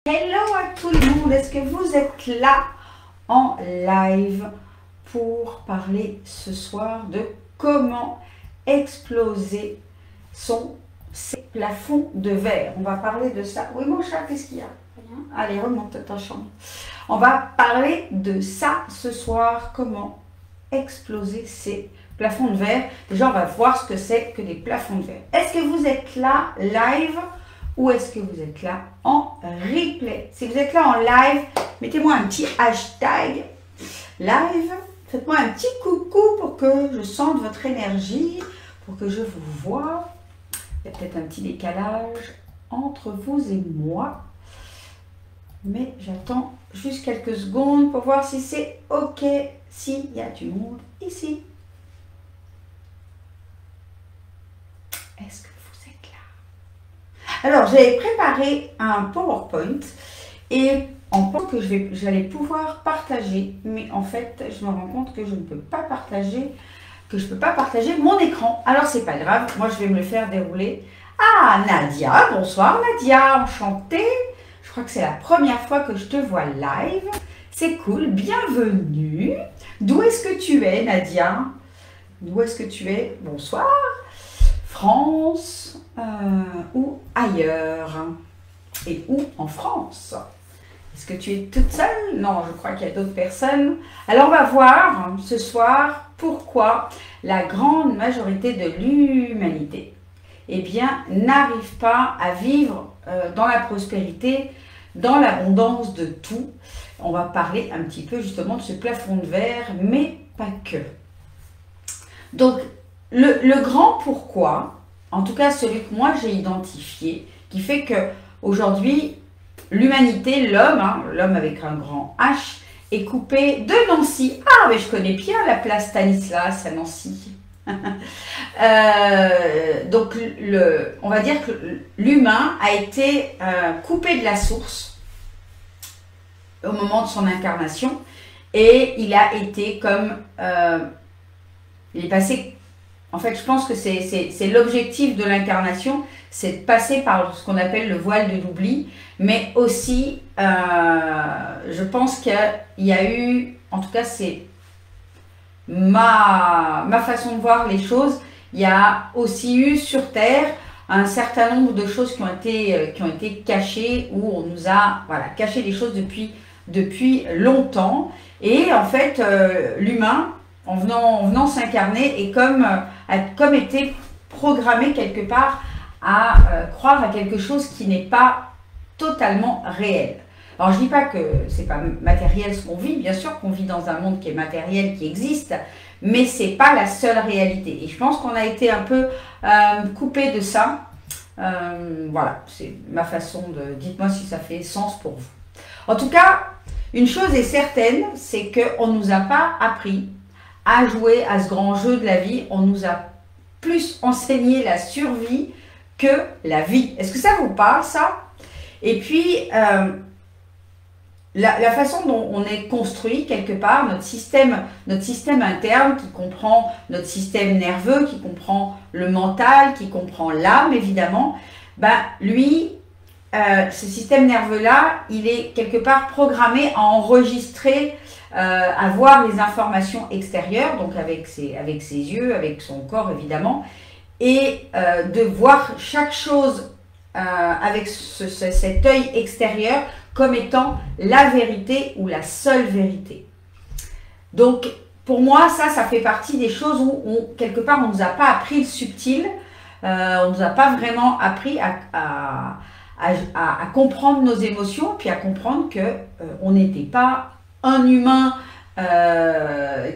Hello à tout le monde, est-ce que vous êtes là en live pour parler ce soir de comment exploser ses plafonds de verre? On va parler de ça. Oui mon chat, qu'est-ce qu'il y a? Rien. Allez, remonte ta chambre. On va parler de ça ce soir, comment exploser ces plafonds de verre. Déjà, on va voir ce que c'est que des plafonds de verre. Est-ce que vous êtes là live? Ou est-ce que vous êtes là en replay? Si vous êtes là en live, mettez-moi un petit hashtag live. Faites-moi un petit coucou pour que je sente votre énergie, pour que je vous vois. Il y a peut-être un petit décalage entre vous et moi. Mais j'attends juste quelques secondes pour voir si c'est OK, s'il y a du monde ici. Est-ce que vous êtes là? Alors, j'ai préparé un PowerPoint et en pensant que j'allais pouvoir partager, mais en fait, je me rends compte que je ne peux pas partager, mon écran. Alors, c'est pas grave, moi, je vais me le faire dérouler. Ah, Nadia, bonsoir Nadia, enchantée. Je crois que c'est la première fois que je te vois live. C'est cool, bienvenue. D'où est-ce que tu es, Nadia? D'où est-ce que tu es? Bonsoir. France ou ailleurs? Et où en France? Est-ce que tu es toute seule? Non, je crois qu'il y a d'autres personnes. Alors, on va voir ce soir pourquoi la grande majorité de l'humanité, eh bien, n'arrive pas à vivre dans la prospérité, dans l'abondance de tout. On va parler un petit peu justement de ce plafond de verre, mais pas que. Donc, le grand pourquoi, en tout cas celui que moi j'ai identifié, qui fait que aujourd'hui l'humanité, l'homme avec un grand H, est coupé de Nancy. Ah, mais je connais bien la place Stanislas à Nancy. Donc, on va dire que l'humain a été coupé de la source au moment de son incarnation et il a été comme... il est passé... En fait, je pense que c'est l'objectif de l'incarnation, c'est de passer par ce qu'on appelle le voile de l'oubli, mais aussi, je pense qu'il y a eu, en tout cas, c'est ma façon de voir les choses, il y a aussi eu sur Terre un certain nombre de choses qui ont été cachées, où on nous a caché les choses depuis longtemps, et en fait, l'humain, en venant s'incarner et comme été programmé quelque part à croire à quelque chose qui n'est pas totalement réel. Alors je ne dis pas que c'est pas matériel ce qu'on vit, bien sûr qu'on vit dans un monde qui est matériel, qui existe, mais c'est pas la seule réalité. Et je pense qu'on a été un peu coupé de ça. Voilà, c'est ma façon de... Dites-moi si ça fait sens pour vous. En tout cas, une chose est certaine, c'est qu'on ne nous a pas appris à jouer à ce grand jeu de la vie. On nous a plus enseigné la survie que la vie. Est-ce que ça vous parle, ça? Et puis, la façon dont on est construit, quelque part, notre système interne qui comprend notre système nerveux, qui comprend le mental, qui comprend l'âme, évidemment, lui, ce système nerveux-là, il est quelque part programmé à enregistrer, à voir les informations extérieures, donc avec ses yeux, avec son corps évidemment, et de voir chaque chose avec cet œil extérieur comme étant la vérité ou la seule vérité. Donc pour moi ça fait partie des choses où quelque part on ne nous a pas appris le subtil, on ne nous a pas vraiment appris à comprendre nos émotions, puis à comprendre que on n'était pas un humain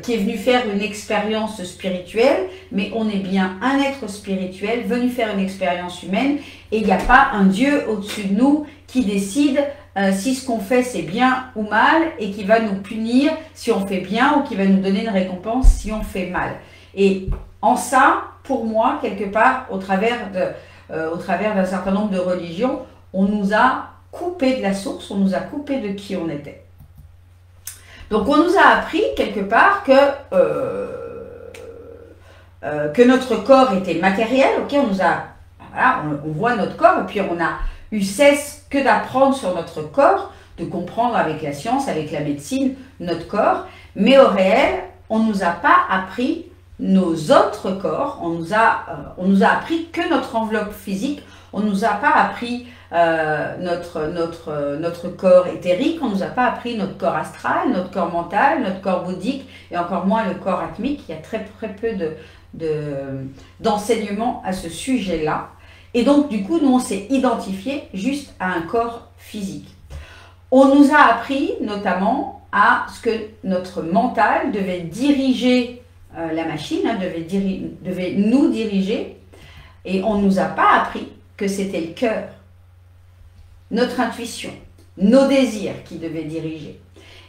qui est venu faire une expérience spirituelle, mais on est bien un être spirituel venu faire une expérience humaine, et il n'y a pas un Dieu au-dessus de nous qui décide si ce qu'on fait c'est bien ou mal, et qui va nous punir si on fait bien, ou qui va nous donner une récompense si on fait mal. Et en ça, pour moi, quelque part, au travers d'un certain nombre de religions, on nous a coupé de la source, on nous a coupé de qui on était. Donc on nous a appris quelque part que notre corps était matériel. Ok, on voit notre corps, et puis on a eu cesse que d'apprendre sur notre corps, de comprendre avec la science, avec la médecine, notre corps, mais au réel, on ne nous a pas appris nos autres corps, on nous a appris que notre enveloppe physique, on ne nous a pas appris notre corps éthérique, on ne nous a pas appris notre corps astral, notre corps mental, notre corps bouddhique et encore moins le corps atmique. Il y a très peu d'enseignements à ce sujet-là. Et donc du coup, nous on s'est identifié juste à un corps physique. On nous a appris notamment à ce que notre mental devait diriger la machine, devait nous diriger, et on ne nous a pas appris que c'était le cœur, notre intuition, nos désirs qui devaient diriger.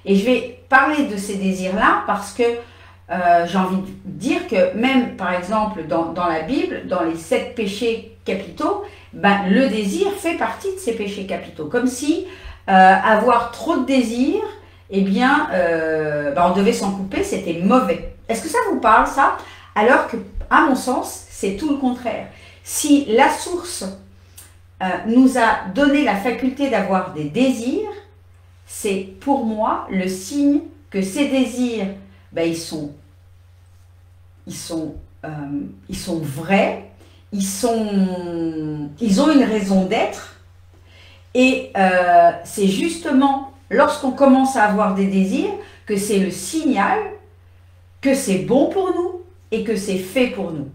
Et je vais parler de ces désirs-là parce que j'ai envie de dire que même, par exemple, dans la Bible, dans les 7 péchés capitaux, ben, le désir fait partie de ces péchés capitaux. Comme si avoir trop de désirs, eh bien, ben, on devait s'en couper, c'était mauvais. Est-ce que ça vous parle, ça? Alors que, à mon sens, c'est tout le contraire. Si la source nous a donné la faculté d'avoir des désirs, c'est pour moi le signe que ces désirs, ben, ils sont vrais, ils ont une raison d'être, et c'est justement lorsqu'on commence à avoir des désirs que c'est le signal que c'est bon pour nous et que c'est fait pour nous.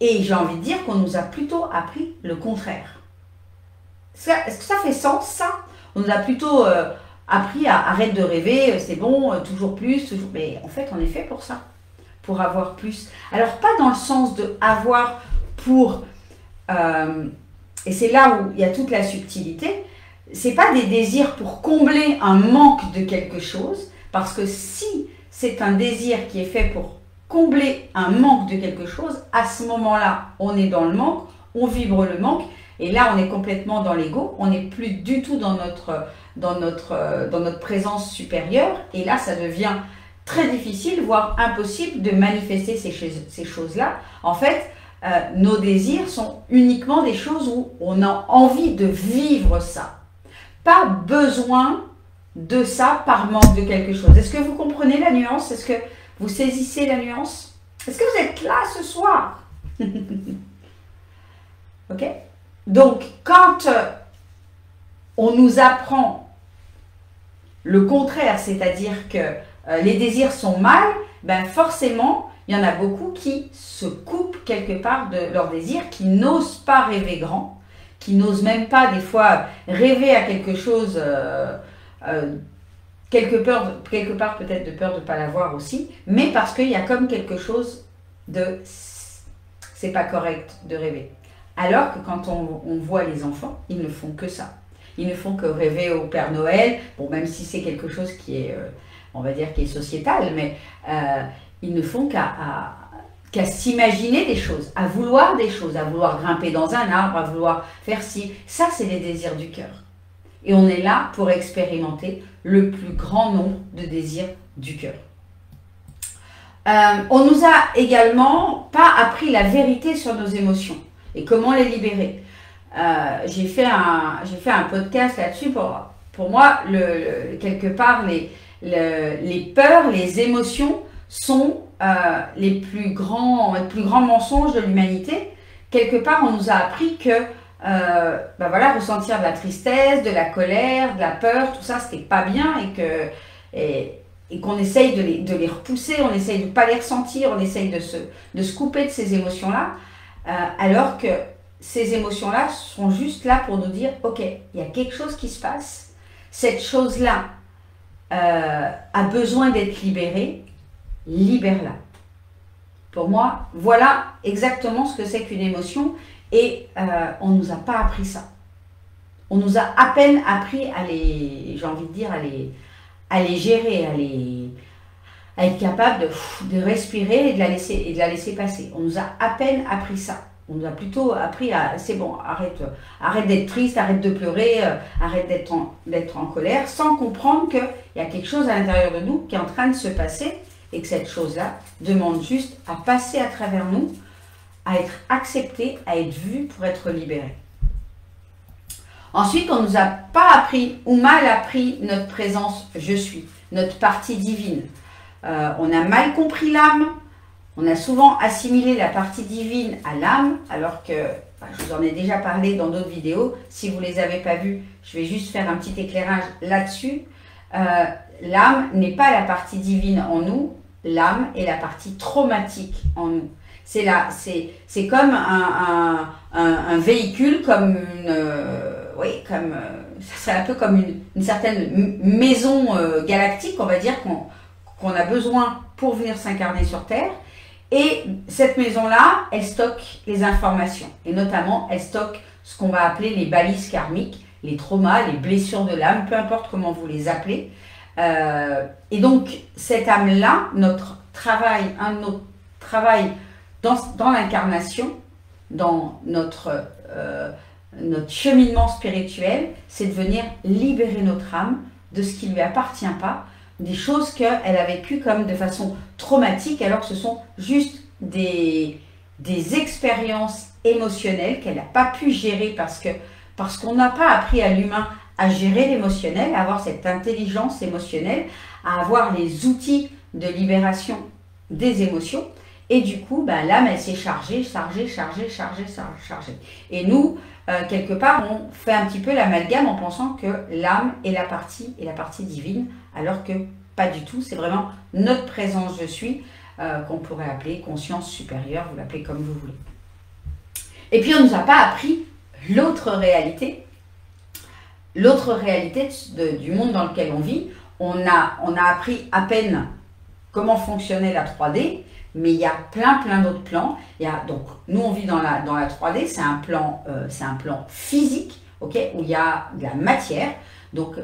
Et j'ai envie de dire qu'on nous a plutôt appris le contraire. Est-ce que ça fait sens, ça? On nous a plutôt appris à arrête de rêver, c'est bon, toujours plus, toujours... Mais en fait, on est fait pour ça, pour avoir plus. Alors, pas dans le sens de avoir pour... et c'est là où il y a toute la subtilité. C'est pas des désirs pour combler un manque de quelque chose, parce que si c'est un désir qui est fait pour combler un manque de quelque chose, à ce moment-là, on est dans le manque, on vibre le manque, et là, on est complètement dans l'ego, on n'est plus du tout dans notre présence supérieure, et là, ça devient très difficile, voire impossible de manifester ces choses-là. En fait, nos désirs sont uniquement des choses où on a envie de vivre ça. Pas besoin de ça par manque de quelque chose. Est-ce que vous comprenez la nuance? Est-ce que vous saisissez la nuance? Est-ce que vous êtes là ce soir? Ok? Donc, quand on nous apprend le contraire, c'est-à-dire que les désirs sont mal, ben forcément, il y en a beaucoup qui se coupent quelque part de leurs désirs, qui n'osent pas rêver grand, qui n'osent même pas des fois rêver à quelque chose, quelque part peut-être de peur de ne pas l'avoir aussi, mais parce qu'il y a comme quelque chose de c'est pas correct de rêver. Alors que quand on voit les enfants, ils ne font que ça. Ils ne font que rêver au Père Noël, bon, même si c'est quelque chose qui est, on va dire, qui est sociétal, mais ils ne font qu'à s'imaginer des choses, à vouloir des choses, à vouloir grimper dans un arbre, à vouloir faire ci. Ça, c'est les désirs du cœur. Et on est là pour expérimenter le plus grand nombre de désirs du cœur. On nous a également pas appris la vérité sur nos émotions et comment les libérer. J'ai fait un podcast là-dessus. Pour moi, quelque part, les peurs, les émotions sont les plus grands mensonges de l'humanité. Quelque part, on nous a appris que ben voilà, ressentir de la tristesse, de la colère, de la peur, tout ça, c'était pas bien et qu'on essaye de les repousser, on essaye de ne pas les ressentir, on essaye de se couper de ces émotions-là, alors que ces émotions-là sont juste là pour nous dire, ok, il y a quelque chose qui se passe, cette chose-là a besoin d'être libérée, libère-la. Pour moi, voilà exactement ce que c'est qu'une émotion et on ne nous a pas appris ça. On nous a à peine appris à les, j'ai envie de dire, à les gérer, à être capable de respirer et de la laisser passer. On nous a à peine appris ça. On nous a plutôt appris à, c'est bon, arrête d'être triste, arrête de pleurer, arrête d'être en colère, sans comprendre qu'il y a quelque chose à l'intérieur de nous qui est en train de se passer et que cette chose-là demande juste à passer à travers nous, à être acceptée, à être vue pour être libérée. Ensuite, on ne nous a pas appris ou mal appris notre présence je suis, notre partie divine. On a mal compris l'âme, on a souvent assimilé la partie divine à l'âme, alors que, je vous en ai déjà parlé dans d'autres vidéos, si vous ne les avez pas vues, je vais juste faire un petit éclairage là-dessus. L'âme n'est pas la partie divine en nous, l'âme est la partie traumatique en nous. C'est comme un véhicule, comme c'est un peu comme une certaine maison galactique, on va dire, qu'on a besoin pour venir s'incarner sur Terre. Et cette maison-là, elle stocke les informations. Et notamment, elle stocke ce qu'on va appeler les balises karmiques, les traumas, les blessures de l'âme, peu importe comment vous les appelez. Et donc, cette âme-là, notre travail dans l'incarnation, dans notre cheminement spirituel, c'est de venir libérer notre âme de ce qui ne lui appartient pas, des choses qu'elle a vécues comme de façon traumatique, alors que ce sont juste des expériences émotionnelles qu'elle n'a pas pu gérer parce qu'on n'a pas appris à l'humain à gérer l'émotionnel, à avoir cette intelligence émotionnelle, à avoir les outils de libération des émotions. Et du coup, l'âme, elle s'est chargée. Et nous, quelque part, on fait un petit peu l'amalgame en pensant que l'âme est la partie divine, alors que pas du tout. C'est vraiment notre présence je suis, qu'on pourrait appeler conscience supérieure, vous l'appelez comme vous voulez. Et puis, on ne nous a pas appris l'autre réalité du monde dans lequel on vit. On a appris à peine comment fonctionnait la 3D, mais il y a plein d'autres plans. Donc, nous, on vit dans la 3D, c'est un plan physique, okay, où il y a de la matière. Donc,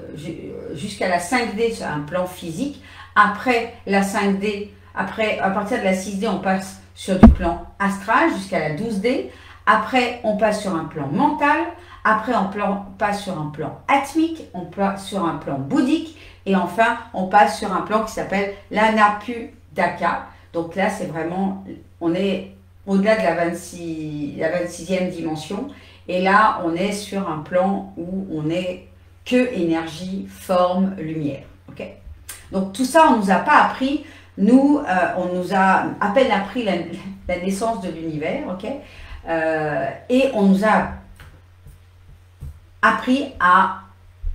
jusqu'à la 5D, c'est un plan physique. Après la 5D, à partir de la 6D, on passe sur du plan astral jusqu'à la 12D. Après, on passe sur un plan mental. Après, on passe sur un plan atmique. On passe sur un plan bouddhique. Et enfin, on passe sur un plan qui s'appelle l'Anapudaka. Donc là, c'est vraiment, on est au-delà de la 26e dimension. Et là, on est sur un plan où on est que énergie, forme, lumière. Okay, donc tout ça, on ne nous a pas appris. Nous, on nous a à peine appris la naissance de l'univers. Okay, et on nous a appris à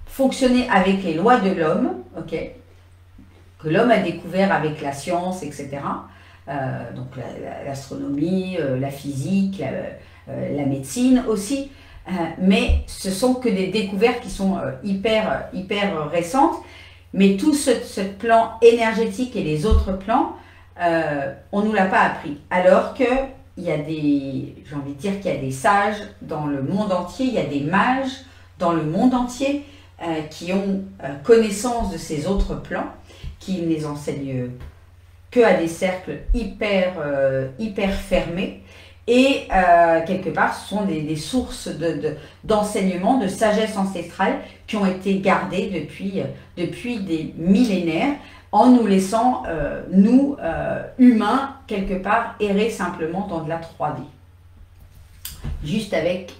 fonctionner avec les lois de l'homme. Okay, que l'homme a découvert avec la science, etc. Donc l'astronomie, la physique, la médecine aussi. Mais ce sont que des découvertes qui sont hyper récentes. Mais tout ce plan énergétique et les autres plans, on ne nous l'a pas appris. Alors qu'il y a j'ai envie de dire qu'il y a des sages dans le monde entier, il y a des mages dans le monde entier qui ont connaissance de ces autres plans, qui ne les enseignent que à des cercles hyper fermés. Et quelque part, ce sont des sources d'enseignement, de sagesse ancestrale qui ont été gardées depuis des millénaires, en nous laissant, nous, humains, quelque part, errer simplement dans de la 3D. Juste avec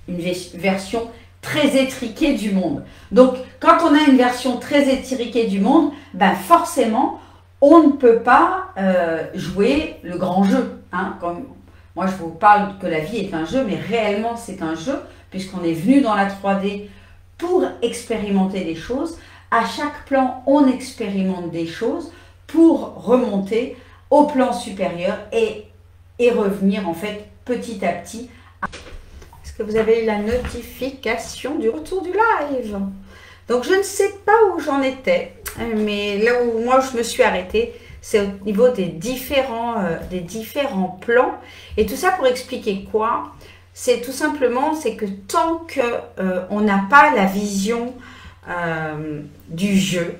une version très étriquée du monde. Donc, quand on a une version très étriquée du monde, forcément, on ne peut pas jouer le grand jeu. Hein, comme moi, je vous parle que la vie est un jeu, mais réellement, c'est un jeu, puisqu'on est venu dans la 3D pour expérimenter des choses. À chaque plan, on expérimente des choses pour remonter au plan supérieur et revenir, en fait, petit à petit. Est-ce que vous avez eu la notification du retour du live? Donc, je ne sais pas où j'en étais, mais là où moi, je me suis arrêtée, c'est au niveau des différents plans. Et tout ça pour expliquer quoi? C'est tout simplement, c'est que tant qu'on n'a pas la vision du jeu,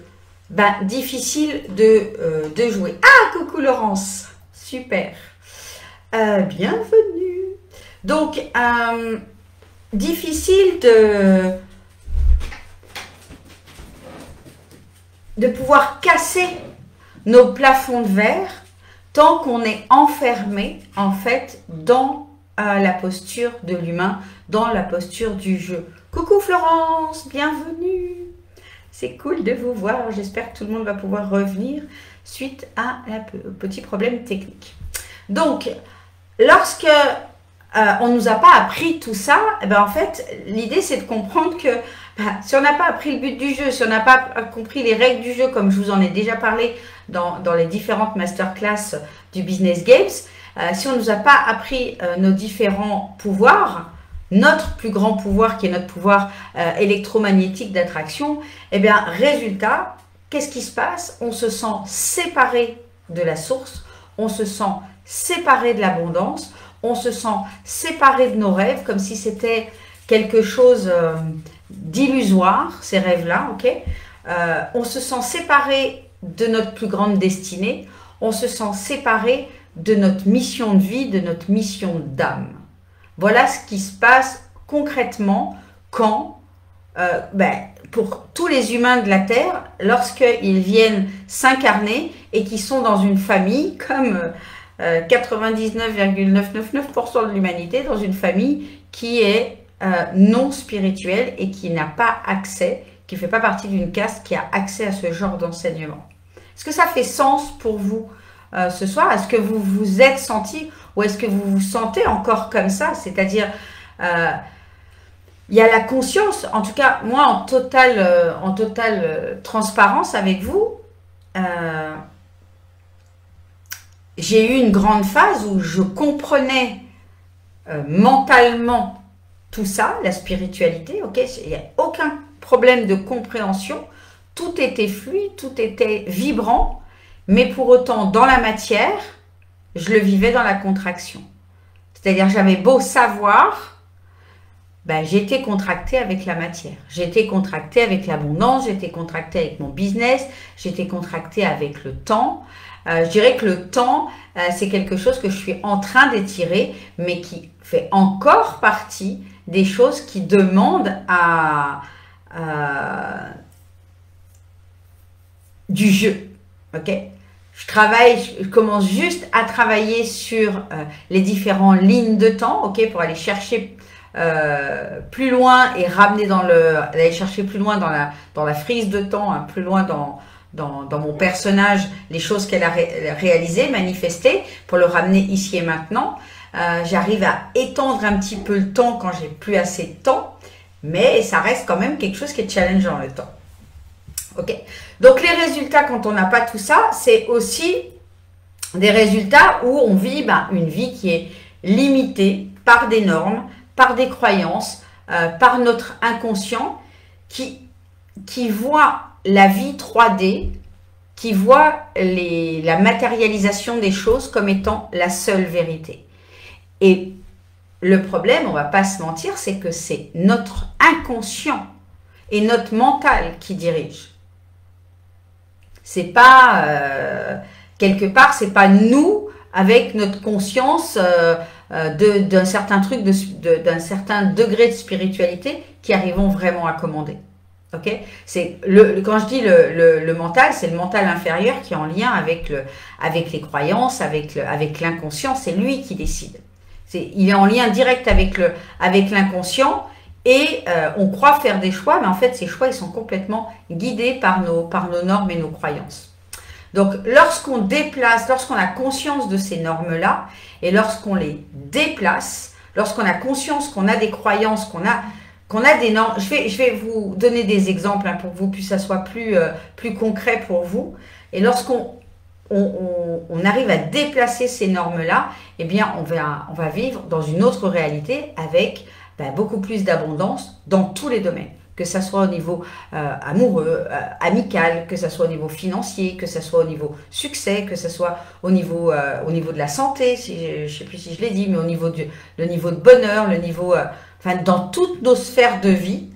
difficile de jouer. Ah, coucou Laurence, super, bienvenue. Donc, difficile de pouvoir casser nos plafonds de verre tant qu'on est enfermé en fait dans la posture de l'humain, dans la posture du jeu. Coucou Florence, bienvenue. C'est cool de vous voir. J'espère que tout le monde va pouvoir revenir suite à un petit problème technique. Donc, lorsque on ne nous a pas appris tout ça, eh ben, en fait, l'idée c'est de comprendre que si on n'a pas appris le but du jeu, si on n'a pas compris les règles du jeu, comme je vous en ai déjà parlé dans les différentes masterclass du Business Games, si on ne nous a pas appris nos différents pouvoirs, notre plus grand pouvoir qui est notre pouvoir électromagnétique d'attraction, eh bien, résultat, qu'est-ce qui se passe? On se sent séparé de la source, on se sent séparé de l'abondance, on se sent séparé de nos rêves, comme si c'était quelque chose d'illusoire, ces rêves-là, ok? On se sent séparé de notre plus grande destinée, on se sent séparé de notre mission de vie, de notre mission d'âme. Voilà ce qui se passe concrètement quand, pour tous les humains de la Terre, lorsqu'ils viennent s'incarner et qui sont dans une famille comme 99,999% de l'humanité, dans une famille qui est non spirituelle et qui n'a pas accès, qui ne fait pas partie d'une caste qui a accès à ce genre d'enseignement. Est-ce que ça fait sens pour vous ce soir? Est-ce que vous vous êtes senti ou est-ce que vous vous sentez encore comme ça? C'est-à-dire, il y a la conscience, en tout cas, moi, en totale transparence avec vous, j'ai eu une grande phase où je comprenais mentalement tout ça, la spiritualité, ok, il n'y a aucun problème de compréhension, tout était fluide, tout était vibrant, mais pour autant, dans la matière, je le vivais dans la contraction. C'est-à-dire, j'avais beau savoir, j'étais contractée avec la matière. J'étais contractée avec l'abondance, j'étais contractée avec mon business, j'étais contractée avec le temps. Je dirais que le temps, c'est quelque chose que je suis en train d'étirer, mais qui fait encore partie des choses qui demandent du jeu. Ok? Je commence juste à travailler sur les différentes lignes de temps, ok, pour aller chercher plus loin et ramener aller chercher plus loin dans la frise de temps, hein, plus loin dans mon personnage, les choses qu'elle a réalisées, manifestées, pour le ramener ici et maintenant. J'arrive à étendre un petit peu le temps quand j'ai plus assez de temps, mais ça reste quand même quelque chose qui est challengeant, le temps. Ok. Donc les résultats, quand on n'a pas tout ça, c'est aussi des résultats où on vit une vie qui est limitée par des normes, par des croyances, par notre inconscient qui voit la vie 3D, qui voit la matérialisation des choses comme étant la seule vérité. Et le problème, on ne va pas se mentir, c'est que c'est notre inconscient et notre mental qui dirige. C'est pas, quelque part, c'est pas nous, avec notre conscience d'un certain truc, d'un certain degré de spiritualité, qui arrivons vraiment à commander. Ok, quand je dis le mental, c'est le mental inférieur qui est en lien avec les croyances, avec l'inconscient, c'est lui qui décide. Il est en lien direct avec l'inconscient et on croit faire des choix, mais en fait ces choix ils sont complètement guidés par nos normes et nos croyances. Donc lorsqu'on a conscience de ces normes-là et lorsqu'on les déplace, lorsqu'on a conscience qu'on a des croyances, qu'on a des normes, je vais vous donner des exemples hein, pour que ça soit plus concret pour vous. Et lorsqu'on arrive à déplacer ces normes-là, eh bien, on va vivre dans une autre réalité avec beaucoup plus d'abondance dans tous les domaines. Que ce soit au niveau amoureux, amical, que ce soit au niveau financier, que ce soit au niveau succès, que ce soit au niveau de la santé, je ne sais plus si je l'ai dit, mais au niveau le niveau de bonheur, le niveau... dans toutes nos sphères de vie,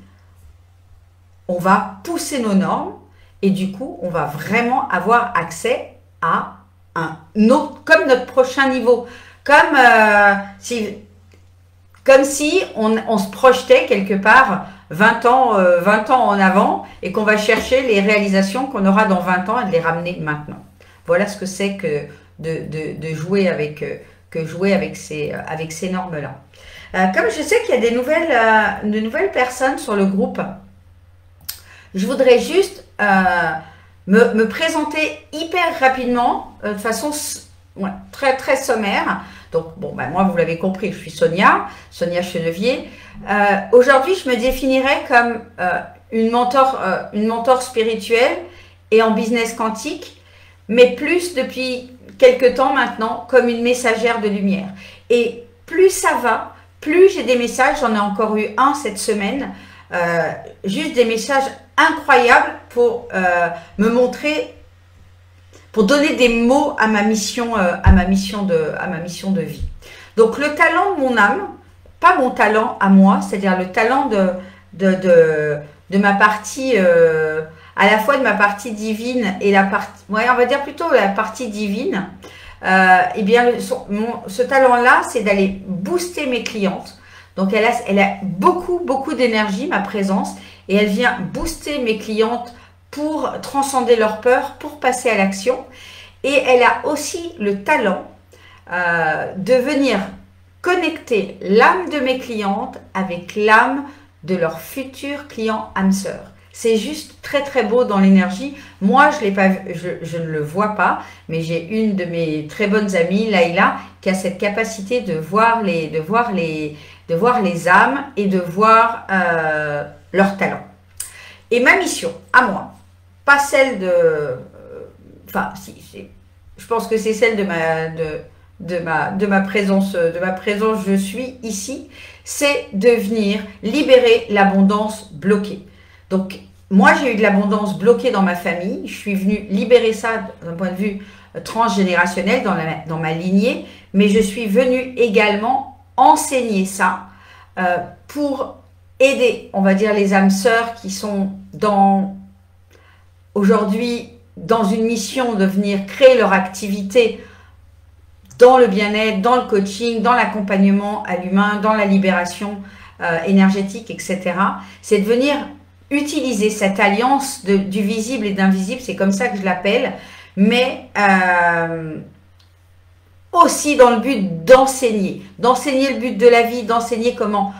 on va pousser nos normes et du coup, on va vraiment avoir accès à comme notre prochain niveau. Comme si on se projetait quelque part 20 ans en avant et qu'on va chercher les réalisations qu'on aura dans 20 ans et de les ramener maintenant. Voilà ce que c'est que de jouer avec jouer avec ces normes-là. Comme je sais qu'il y a de nouvelles personnes sur le groupe, je voudrais juste me présenter hyper rapidement, de façon très très sommaire. Donc, bon, moi, vous l'avez compris, je suis Sonia Chenevier. Aujourd'hui, je me définirais comme une mentor spirituelle et en business quantique, mais plus depuis quelques temps maintenant, comme une messagère de lumière. Et plus ça va, plus j'ai des messages, j'en ai encore eu un cette semaine, juste des messages incroyables pour me montrer, pour donner des mots à ma mission, de vie. Donc le talent de mon âme, pas mon talent à moi, c'est-à-dire le talent de ma partie, à la fois de ma partie divine et la partie, ouais, on va dire plutôt la partie divine. Eh bien, ce talent-là, c'est d'aller booster mes clientes. Donc, elle a beaucoup d'énergie, ma présence, et elle vient booster mes clientes pour transcender leur peur, pour passer à l'action. Et elle a aussi le talent de venir connecter l'âme de mes clientes avec l'âme de leurs futurs clients âmes sœurs. C'est juste très très beau dans l'énergie. Moi, je ne le vois pas, mais j'ai une de mes très bonnes amies, Laïla, qui a cette capacité de voir les âmes et de voir leur talent. Et ma mission, à moi, pas celle de... je pense que c'est celle de ma présence, je suis ici, c'est de venir libérer l'abondance bloquée. Donc, moi, j'ai eu de l'abondance bloquée dans ma famille. Je suis venue libérer ça d'un point de vue transgénérationnel dans ma lignée, mais je suis venue également enseigner ça pour aider, on va dire, les âmes sœurs qui sont aujourd'hui dans une mission de venir créer leur activité dans le bien-être, dans le coaching, dans l'accompagnement à l'humain, dans la libération énergétique, etc. C'est de venir utiliser cette alliance du visible et d'invisible, c'est comme ça que je l'appelle, mais aussi dans le but d'enseigner le but de la vie, d'enseigner comment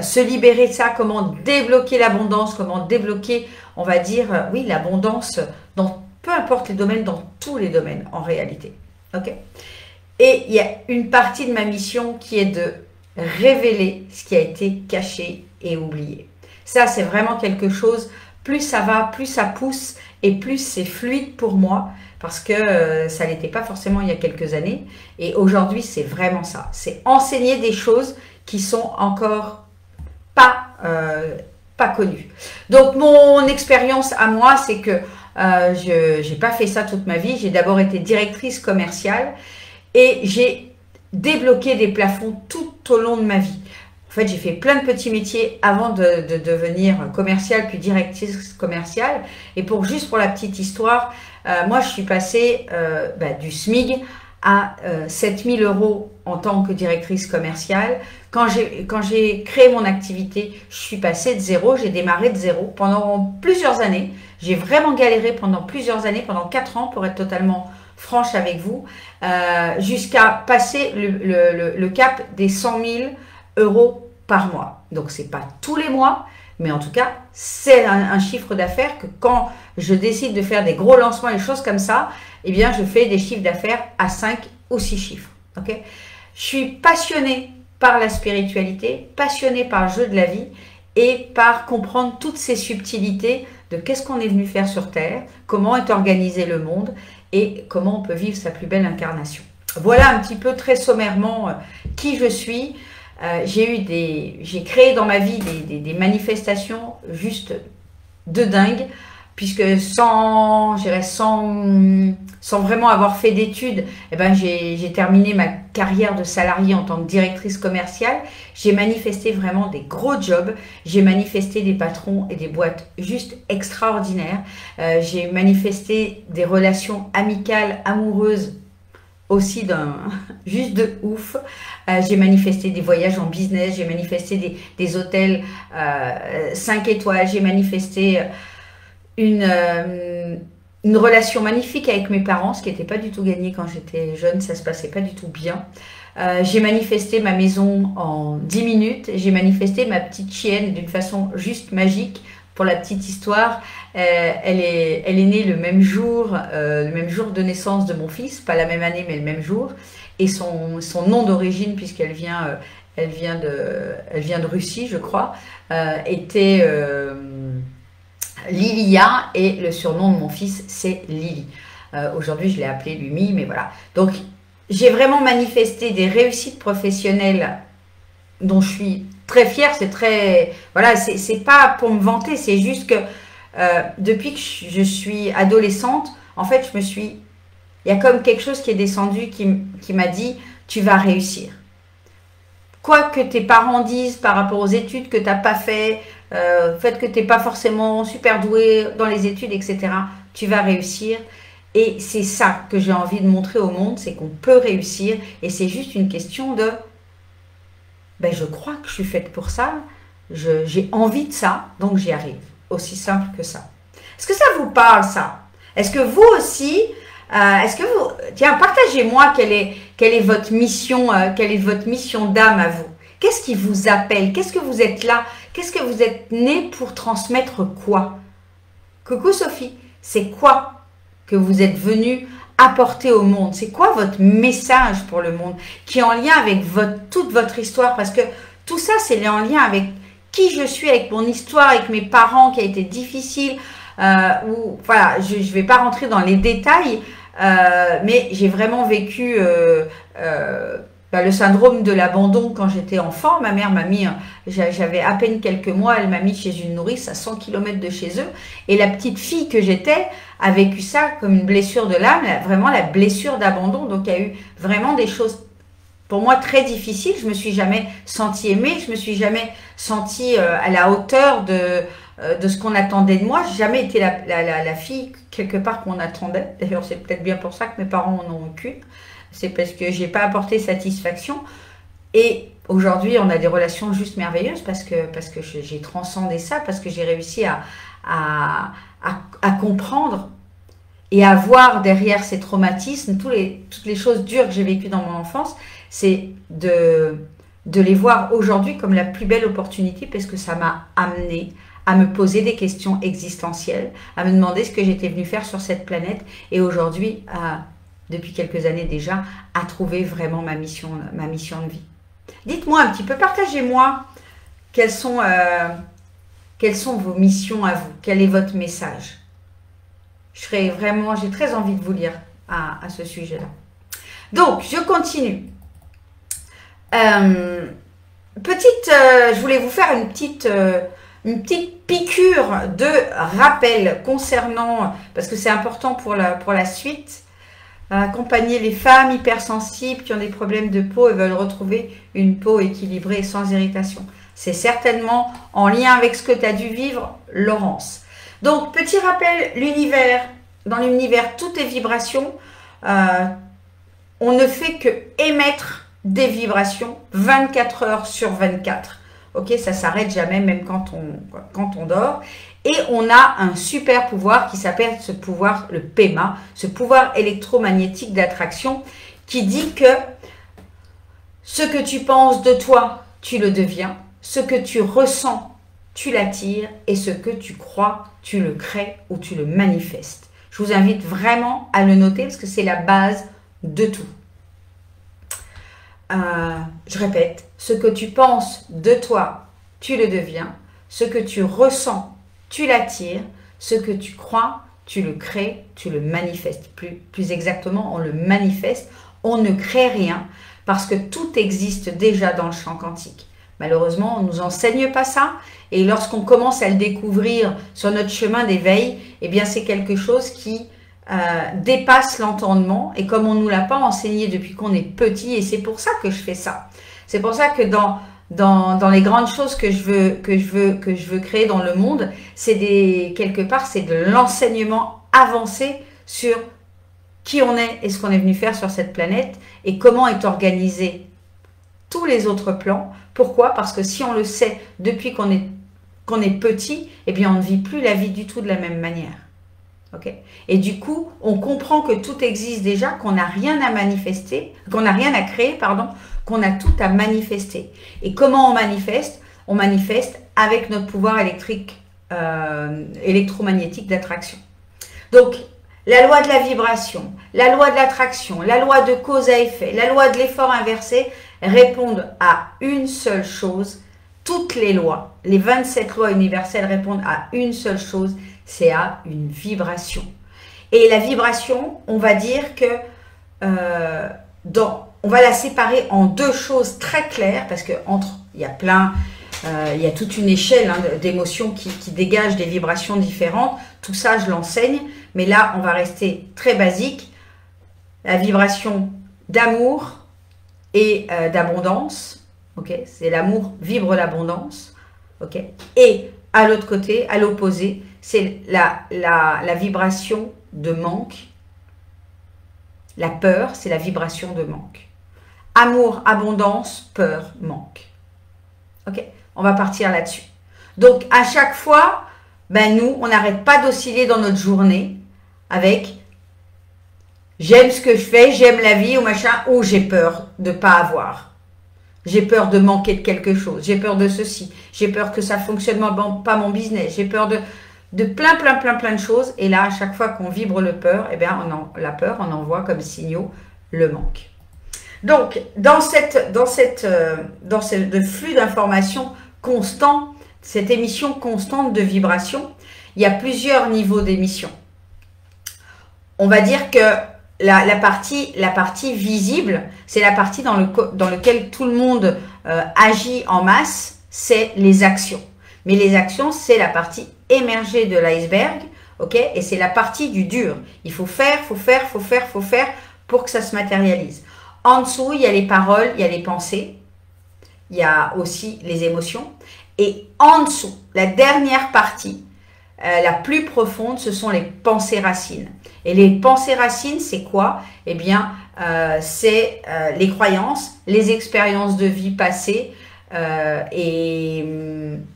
se libérer de ça, comment débloquer l'abondance, comment débloquer, on va dire, oui, l'abondance dans peu importe les domaines, dans tous les domaines en réalité. Ok ? Et il y a une partie de ma mission qui est de révéler ce qui a été caché et oublié. Ça, c'est vraiment quelque chose, plus ça va, plus ça pousse et plus c'est fluide pour moi parce que ça n'était pas forcément il y a quelques années. Et aujourd'hui, c'est vraiment ça. C'est enseigner des choses qui sont encore pas connues. Donc, mon expérience à moi, c'est que je n'ai pas fait ça toute ma vie. J'ai d'abord été directrice commerciale et j'ai débloqué des plafonds tout au long de ma vie. En fait, j'ai fait plein de petits métiers avant de devenir commerciale, puis directrice commerciale. Et juste pour la petite histoire, moi, je suis passée du SMIG à 7 000 € en tant que directrice commerciale. Quand j'ai créé mon activité, je suis passée de zéro, j'ai démarré de zéro pendant plusieurs années. J'ai vraiment galéré pendant plusieurs années, pendant 4 ans pour être totalement franche avec vous, jusqu'à passer le cap des 100 000 € par mois. Donc, c'est pas tous les mois, mais en tout cas, c'est un chiffre d'affaires que quand je décide de faire des gros lancements et choses comme ça, eh bien, je fais des chiffres d'affaires à 5 ou 6 chiffres. Okay ? Je suis passionnée par la spiritualité, passionnée par le jeu de la vie et par comprendre toutes ces subtilités de qu'est-ce qu'on est venu faire sur Terre, comment est organisé le monde et comment on peut vivre sa plus belle incarnation. Voilà un petit peu très sommairement qui je suis. J'ai créé dans ma vie des manifestations juste de dingue, puisque sans vraiment avoir fait d'études, eh ben j'ai terminé ma carrière de salarié en tant que directrice commerciale. J'ai manifesté vraiment des gros jobs, j'ai manifesté des patrons et des boîtes juste extraordinaires. J'ai manifesté des relations amicales, amoureuses, aussi juste de ouf. J'ai manifesté des voyages en business, j'ai manifesté des hôtels 5 étoiles, j'ai manifesté une relation magnifique avec mes parents, ce qui n'était pas du tout gagné quand j'étais jeune, ça se passait pas du tout bien. J'ai manifesté ma maison en 10 minutes. J'ai manifesté ma petite chienne d'une façon juste magique. Pour la petite histoire, elle est née le même jour de naissance de mon fils, pas la même année mais le même jour. Et son nom d'origine, puisqu'elle elle vient de Russie, je crois, était Lilia, et le surnom de mon fils, c'est Lily. Aujourd'hui, je l'ai appelé Lumi, mais voilà. Donc, j'ai vraiment manifesté des réussites professionnelles dont je suis très fière. C'est très... Voilà, c'est pas pour me vanter, c'est juste que depuis que je suis adolescente, en fait, il y a comme quelque chose qui est descendu qui m'a dit, tu vas réussir. Quoi que tes parents disent par rapport aux études que tu n'as pas fait, le fait que tu n'es pas forcément super doué dans les études, etc., tu vas réussir. Et c'est ça que j'ai envie de montrer au monde, c'est qu'on peut réussir. Et c'est juste une question de, ben je crois que je suis faite pour ça, j'ai envie de ça, donc j'y arrive. Aussi simple que ça. Est-ce que ça vous parle, ça? Est-ce que vous aussi, tiens, partagez-moi quelle est votre mission, quelle est votre mission d'âme à vous? Qu'est-ce qui vous appelle? Qu'est-ce que vous êtes là? Qu'est-ce que vous êtes né pour transmettre quoi? Coucou Sophie, c'est quoi que vous êtes venu apporter au monde? C'est quoi votre message pour le monde qui est en lien avec toute votre histoire? Parce que tout ça, c'est en lien avec qui je suis, avec mon histoire, avec mes parents qui a été difficile. Voilà, je ne vais pas rentrer dans les détails, mais j'ai vraiment vécu le syndrome de l'abandon quand j'étais enfant. Ma mère m'a mis, j'avais à peine quelques mois, elle m'a mis chez une nourrice à 100 km de chez eux. Et la petite fille que j'étais a vécu ça comme une blessure de l'âme, vraiment la blessure d'abandon. Donc il y a eu vraiment des choses pour moi très difficiles. Je me suis jamais sentie aimée, je me suis jamais sentie à la hauteur de ce qu'on attendait de moi. J'ai jamais été la fille quelque part qu'on attendait. D'ailleurs, c'est peut-être bien pour ça que mes parents en ont aucune. C'est parce que j'ai pas apporté satisfaction. Et aujourd'hui, on a des relations juste merveilleuses parce que j'ai transcendé ça, parce que j'ai réussi à comprendre et à voir derrière ces traumatismes, toutes les choses dures que j'ai vécues dans mon enfance, c'est de les voir aujourd'hui comme la plus belle opportunité, parce que ça m'a amené à me poser des questions existentielles, à me demander ce que j'étais venue faire sur cette planète, et aujourd'hui, depuis quelques années déjà, à trouver vraiment ma mission de vie. Dites-moi un petit peu, partagez-moi quelles sont vos missions à vous, quel est votre message. J'ai très envie de vous lire à ce sujet-là. Donc, je continue. Je voulais vous faire une petite piqûre de rappel concernant, parce que c'est important pour la suite, accompagner les femmes hypersensibles qui ont des problèmes de peau et veulent retrouver une peau équilibrée et sans irritation. C'est certainement en lien avec ce que tu as dû vivre, Laurence. Donc, petit rappel, dans l'univers, tout est vibration. On ne fait que émettre des vibrations 24 heures sur 24. Ok, ça s'arrête jamais, même quand on dort. Et on a un super pouvoir qui s'appelle ce pouvoir, le PEMA, ce pouvoir électromagnétique d'attraction, qui dit que ce que tu penses de toi, tu le deviens. Ce que tu ressens, tu l'attires. Et ce que tu crois, tu le crées ou tu le manifestes. Je vous invite vraiment à le noter parce que c'est la base de tout. Je répète, ce que tu penses de toi, tu le deviens. Ce que tu ressens, tu l'attires. Ce que tu crois, tu le crées, tu le manifestes. Plus exactement, on le manifeste. On ne crée rien parce que tout existe déjà dans le champ quantique. Malheureusement, on ne nous enseigne pas ça. Et lorsqu'on commence à le découvrir sur notre chemin d'éveil, eh bien, c'est quelque chose qui dépasse l'entendement. Et comme on ne nous l'a pas enseigné depuis qu'on est petit, et c'est pour ça que je fais ça. C'est pour ça que dans les grandes choses que je veux créer dans le monde, quelque part, c'est de l'enseignement avancé sur qui on est et ce qu'on est venu faire sur cette planète et comment est organisé tous les autres plans. Pourquoi? Parce que si on le sait depuis qu'on est petit, eh bien on ne vit plus la vie du tout de la même manière. Ok. Et du coup, on comprend que tout existe déjà, qu'on n'a rien à manifester, qu'on n'a rien à créer, pardon, qu'on a tout à manifester. Et comment on manifeste? On manifeste avec notre pouvoir électrique, électromagnétique d'attraction. Donc, la loi de la vibration, la loi de l'attraction, la loi de cause à effet, la loi de l'effort inversé répondent à une seule chose. Toutes les lois, les 27 lois universelles répondent à une seule chose, c'est à une vibration. Et la vibration, on va dire que on va la séparer en deux choses très claires, parce que il y a il y a toute une échelle d'émotions qui dégagent des vibrations différentes. Tout ça, je l'enseigne, mais là, on va rester très basique. La vibration d'amour et d'abondance, ok, c'est l'amour vibre l'abondance, ok, et à l'autre côté, à l'opposé, c'est la vibration de manque. La peur, c'est la vibration de manque. Amour, abondance, peur, manque. Ok, on va partir là-dessus. Donc, à chaque fois, ben nous, on n'arrête pas d'osciller dans notre journée avec j'aime ce que je fais, j'aime la vie ou machin, ou j'ai peur de ne pas avoir. J'ai peur de manquer de quelque chose, j'ai peur de ceci, j'ai peur que ça ne fonctionne pas mon business, j'ai peur de plein de choses. Et là, à chaque fois qu'on vibre la peur, on envoie comme signaux le manque. Donc, dans ce flux d'informations constant, cette émission constante de vibration, il y a plusieurs niveaux d'émission. On va dire que la partie visible, c'est la partie dans laquelle tout le monde agit en masse, c'est les actions. Mais les actions, c'est la partie émergée de l'iceberg, ok? Et c'est la partie du dur. Il faut faire pour que ça se matérialise. En dessous, il y a les paroles, il y a les pensées, il y a aussi les émotions. Et en dessous, la dernière partie, la plus profonde, ce sont les pensées racines. Et les pensées racines, c'est quoi? Eh bien, c'est les croyances, les expériences de vie passées, et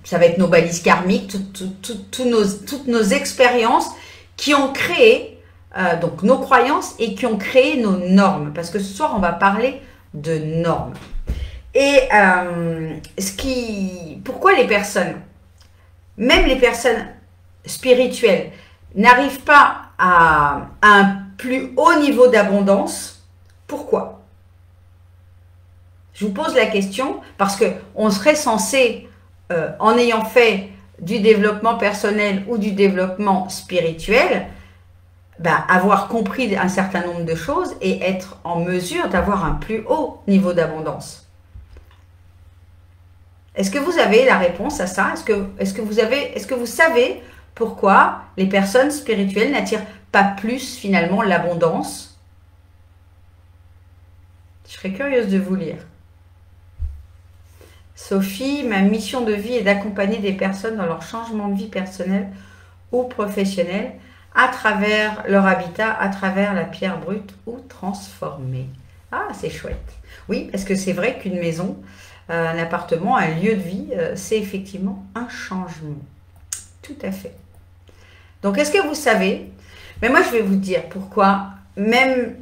ça va être nos balises karmiques, toutes nos expériences qui ont créé donc nos croyances et qui ont créé nos normes. Parce que ce soir, on va parler de normes. Et pourquoi les personnes, même les personnes spirituelles, n'arrivent pas à un plus haut niveau d'abondance? Pourquoi? Je vous pose la question parce qu'on serait censé, en ayant fait du développement personnel ou du développement spirituel, avoir compris un certain nombre de choses et être en mesure d'avoir un plus haut niveau d'abondance. Est-ce que vous avez la réponse à ça? Est-ce que vous savez pourquoi les personnes spirituelles n'attirent pas plus finalement l'abondance? Je serais curieuse de vous lire. Sophie, ma mission de vie est d'accompagner des personnes dans leur changement de vie personnel ou professionnel à travers leur habitat, à travers la pierre brute ou transformée. Ah, c'est chouette. Oui, parce que c'est vrai qu'une maison, un appartement, un lieu de vie, c'est effectivement un changement. Tout à fait. Donc, est-ce que vous savez? Mais moi, je vais vous dire pourquoi, même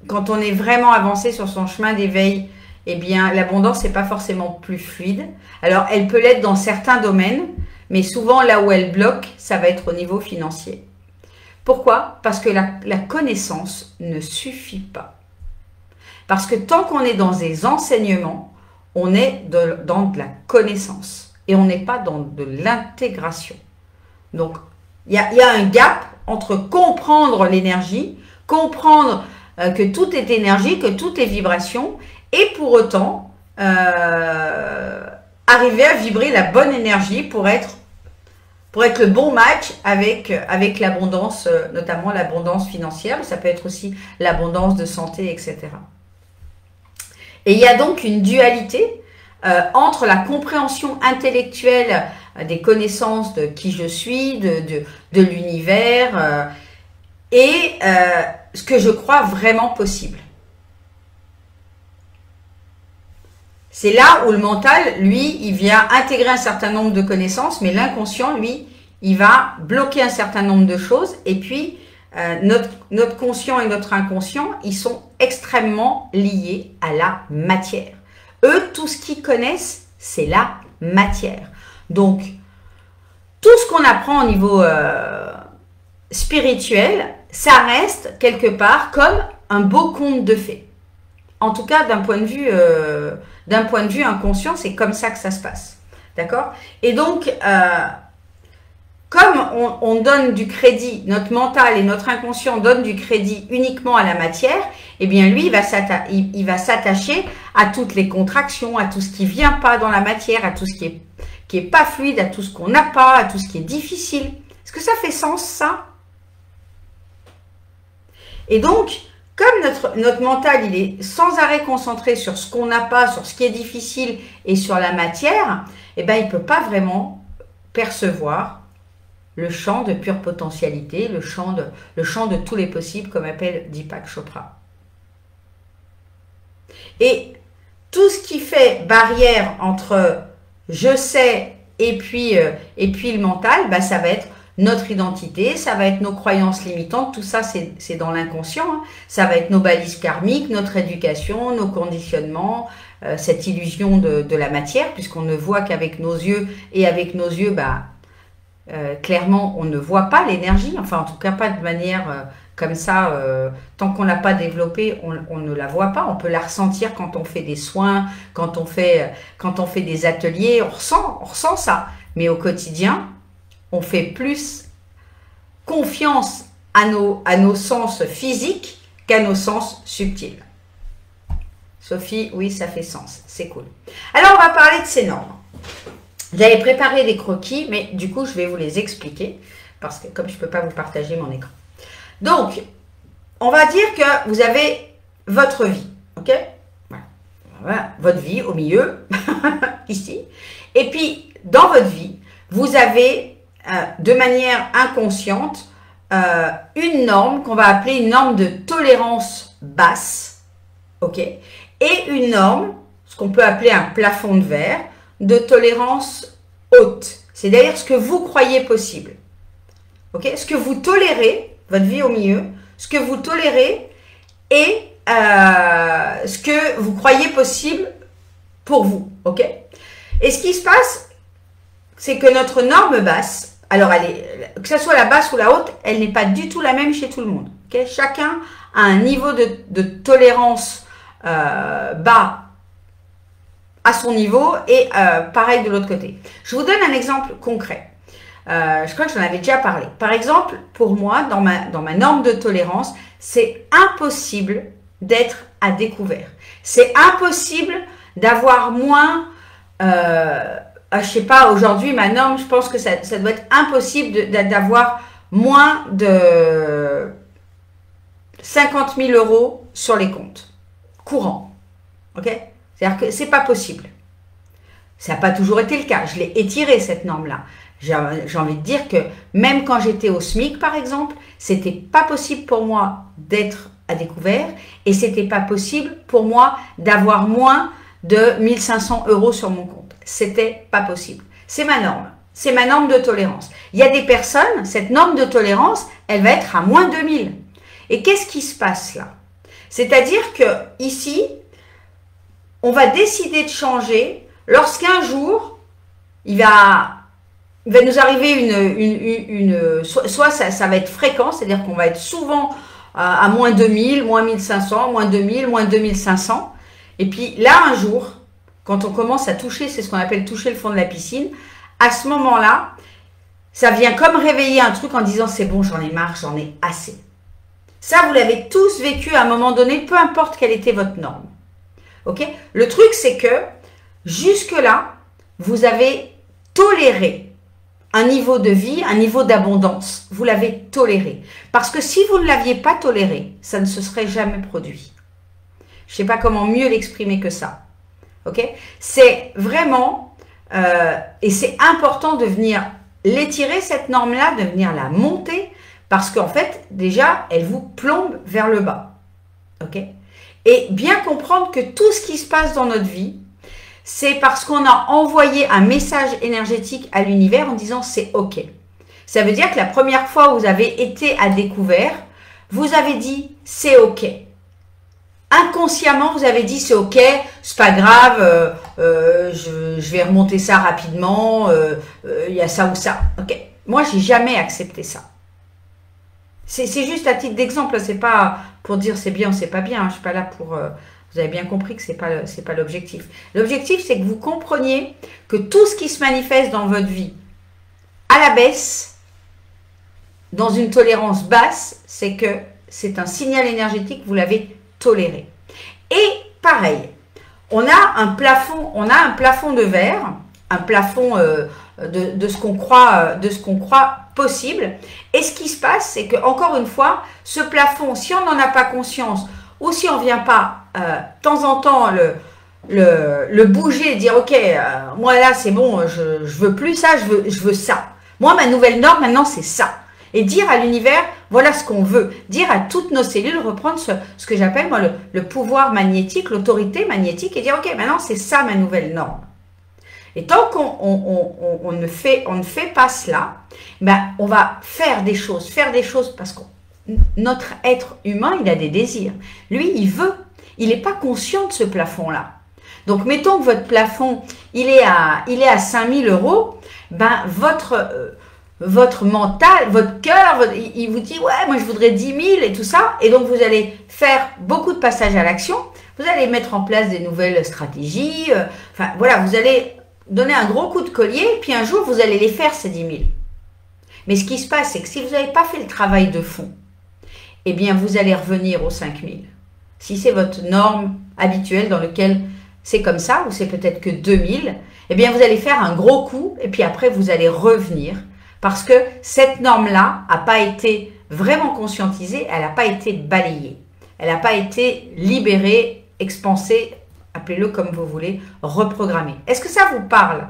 quand on est vraiment avancé sur son chemin d'éveil, eh bien, l'abondance n'est pas forcément plus fluide. Alors, elle peut l'être dans certains domaines, mais souvent, là où elle bloque, ça va être au niveau financier. Pourquoi? Parce que la connaissance ne suffit pas. Parce que tant qu'on est dans des enseignements, on est dans de la connaissance et on n'est pas dans de l'intégration. Donc, il y a un gap entre comprendre l'énergie, comprendre que tout est énergie, que tout est vibration, et pour autant, arriver à vibrer la bonne énergie pour être le bon match avec l'abondance, notamment l'abondance financière, mais ça peut être aussi l'abondance de santé, etc. Et il y a donc une dualité entre la compréhension intellectuelle des connaissances de qui je suis, de l'univers, et ce que je crois vraiment possible. C'est là où le mental, lui, il vient intégrer un certain nombre de connaissances, mais l'inconscient, lui, il va bloquer un certain nombre de choses. Et puis, notre conscient et notre inconscient, ils sont extrêmement liés à la matière. Eux, tout ce qu'ils connaissent, c'est la matière. Donc, tout ce qu'on apprend au niveau spirituel, ça reste quelque part comme un beau conte de fées. En tout cas, d'un point de vue inconscient, c'est comme ça que ça se passe. D'accord? Et donc, comme on donne du crédit, notre mental et notre inconscient donnent du crédit uniquement à la matière, eh bien lui, il va s'attacher à toutes les contractions, à tout ce qui ne vient pas dans la matière, à tout ce qui est pas fluide, à tout ce qu'on n'a pas, à tout ce qui est difficile. Est-ce que ça fait sens, ça? Et donc, comme notre mental, il est sans arrêt concentré sur ce qu'on n'a pas, sur ce qui est difficile et sur la matière, eh bien, il ne peut pas vraiment percevoir le champ de pure potentialité, le champ de tous les possibles, comme appelle Deepak Chopra. Et tout ce qui fait barrière entre je sais et puis le mental, bah, ça va être notre identité, ça va être nos croyances limitantes, tout ça c'est dans l'inconscient, hein. Ça va être nos balises karmiques, notre éducation, nos conditionnements, cette illusion de la matière, puisqu'on ne voit qu'avec nos yeux, et avec nos yeux, bah, clairement, on ne voit pas l'énergie, enfin en tout cas pas de manière comme ça, tant qu'on ne l'a pas développée, on ne la voit pas, on peut la ressentir quand on fait des soins, quand on fait des ateliers, on ressent ça, mais au quotidien, on fait plus confiance à nos sens physiques qu'à nos sens subtils. Sophie, oui, ça fait sens, c'est cool. Alors, on va parler de ces normes. J'avais préparé des croquis, mais du coup, je vais vous les expliquer, parce que comme je ne peux pas vous partager mon écran. Donc, on va dire que vous avez votre vie, ok? Voilà, votre vie au milieu, ici. Et puis, dans votre vie, vous avez, de manière inconsciente, une norme qu'on va appeler une norme de tolérance basse, ok? Et une norme, ce qu'on peut appeler un plafond de verre, de tolérance haute. C'est d'ailleurs ce que vous croyez possible. Ok? Ce que vous tolérez, votre vie au milieu, ce que vous tolérez et ce que vous croyez possible pour vous. Ok? Et ce qui se passe, c'est que notre norme basse, alors que ce soit la basse ou la haute, elle n'est pas du tout la même chez tout le monde. Okay? Chacun a un niveau de tolérance bas à son niveau et pareil de l'autre côté. Je vous donne un exemple concret. Je crois que j'en avais déjà parlé. Par exemple, pour moi, dans ma norme de tolérance, c'est impossible d'être à découvert. C'est impossible d'avoir moins... je sais pas, aujourd'hui, ma norme, je pense que ça doit être impossible d'avoir moins de 50 000 € sur les comptes courants. Ok? C'est-à-dire que c'est pas possible. Ça n'a pas toujours été le cas. Je l'ai étiré, cette norme-là. J'ai envie de dire que même quand j'étais au SMIC, par exemple, c'était pas possible pour moi d'être à découvert et c'était pas possible pour moi d'avoir moins de 1500 € sur mon compte. C'était pas possible. C'est ma norme. C'est ma norme de tolérance. Il y a des personnes, cette norme de tolérance, elle va être à moins 2000. Et qu'est-ce qui se passe là? C'est-à-dire que ici, on va décider de changer lorsqu'un jour, il va nous arriver soit ça va être fréquent, c'est-à-dire qu'on va être souvent à moins 2000, moins 1500, moins 2000, moins 2500. Et puis là, un jour, quand on commence à toucher, c'est ce qu'on appelle toucher le fond de la piscine, à ce moment-là, ça vient comme réveiller un truc en disant c'est bon, j'en ai marre, j'en ai assez. Ça, vous l'avez tous vécu à un moment donné, peu importe quelle était votre norme. Ok? Le truc, c'est que jusque-là, vous avez toléré un niveau de vie, un niveau d'abondance. Vous l'avez toléré. Parce que si vous ne l'aviez pas toléré, ça ne se serait jamais produit. Je ne sais pas comment mieux l'exprimer que ça. Ok? C'est vraiment, et c'est important de venir l'étirer, cette norme-là, de venir la monter, parce qu'en fait, déjà, elle vous plombe vers le bas. Ok? Et bien comprendre que tout ce qui se passe dans notre vie, c'est parce qu'on a envoyé un message énergétique à l'univers en disant c'est ok. Ça veut dire que la première fois où vous avez été à découvert, vous avez dit c'est ok. Inconsciemment, vous avez dit c'est ok, c'est pas grave, je vais remonter ça rapidement, il y a ça ou ça. Ok. Moi, j'ai jamais accepté ça. C'est juste à titre d'exemple, c'est pas pour dire c'est bien ou c'est pas bien. Je suis pas là pour. Vous avez bien compris que c'est pas l'objectif. L'objectif, c'est que vous compreniez que tout ce qui se manifeste dans votre vie à la baisse, dans une tolérance basse, c'est que c'est un signal énergétique, vous l'avez toléré. Et pareil, on a un plafond de verre, un plafond de ce qu'on croit possible. Et ce qui se passe, c'est que encore une fois, ce plafond, si on n'en a pas conscience, ou si on ne vient pas de temps en temps le bouger et dire ok, moi là c'est bon, je veux plus ça, je veux ça. Moi ma nouvelle norme maintenant c'est ça. Et dire à l'univers, voilà ce qu'on veut. Dire à toutes nos cellules, reprendre ce que j'appelle moi le pouvoir magnétique, l'autorité magnétique, et dire ok, maintenant c'est ça ma nouvelle norme. Et tant qu'on ne fait pas cela, ben, on va faire des choses parce que notre être humain, il a des désirs. Lui, il veut. Il n'est pas conscient de ce plafond-là. Donc, mettons que votre plafond, il est à 5 000 €, ben, votre mental, votre cœur, il vous dit, ouais, moi, je voudrais 10 000 et tout ça. Et donc, vous allez faire beaucoup de passages à l'action. Vous allez mettre en place des nouvelles stratégies. Enfin, voilà, vous allez donner un gros coup de collier, puis un jour, vous allez les faire, ces 10 000. Mais ce qui se passe, c'est que si vous n'avez pas fait le travail de fond, eh bien, vous allez revenir aux 5 000. Si c'est votre norme habituelle dans laquelle c'est comme ça, ou c'est peut-être que 2 000, eh bien, vous allez faire un gros coup, et puis après, vous allez revenir, parce que cette norme-là n'a pas été vraiment conscientisée, elle n'a pas été balayée, elle n'a pas été libérée, expansée, appelez-le comme vous voulez, reprogrammée. Est-ce que ça vous parle?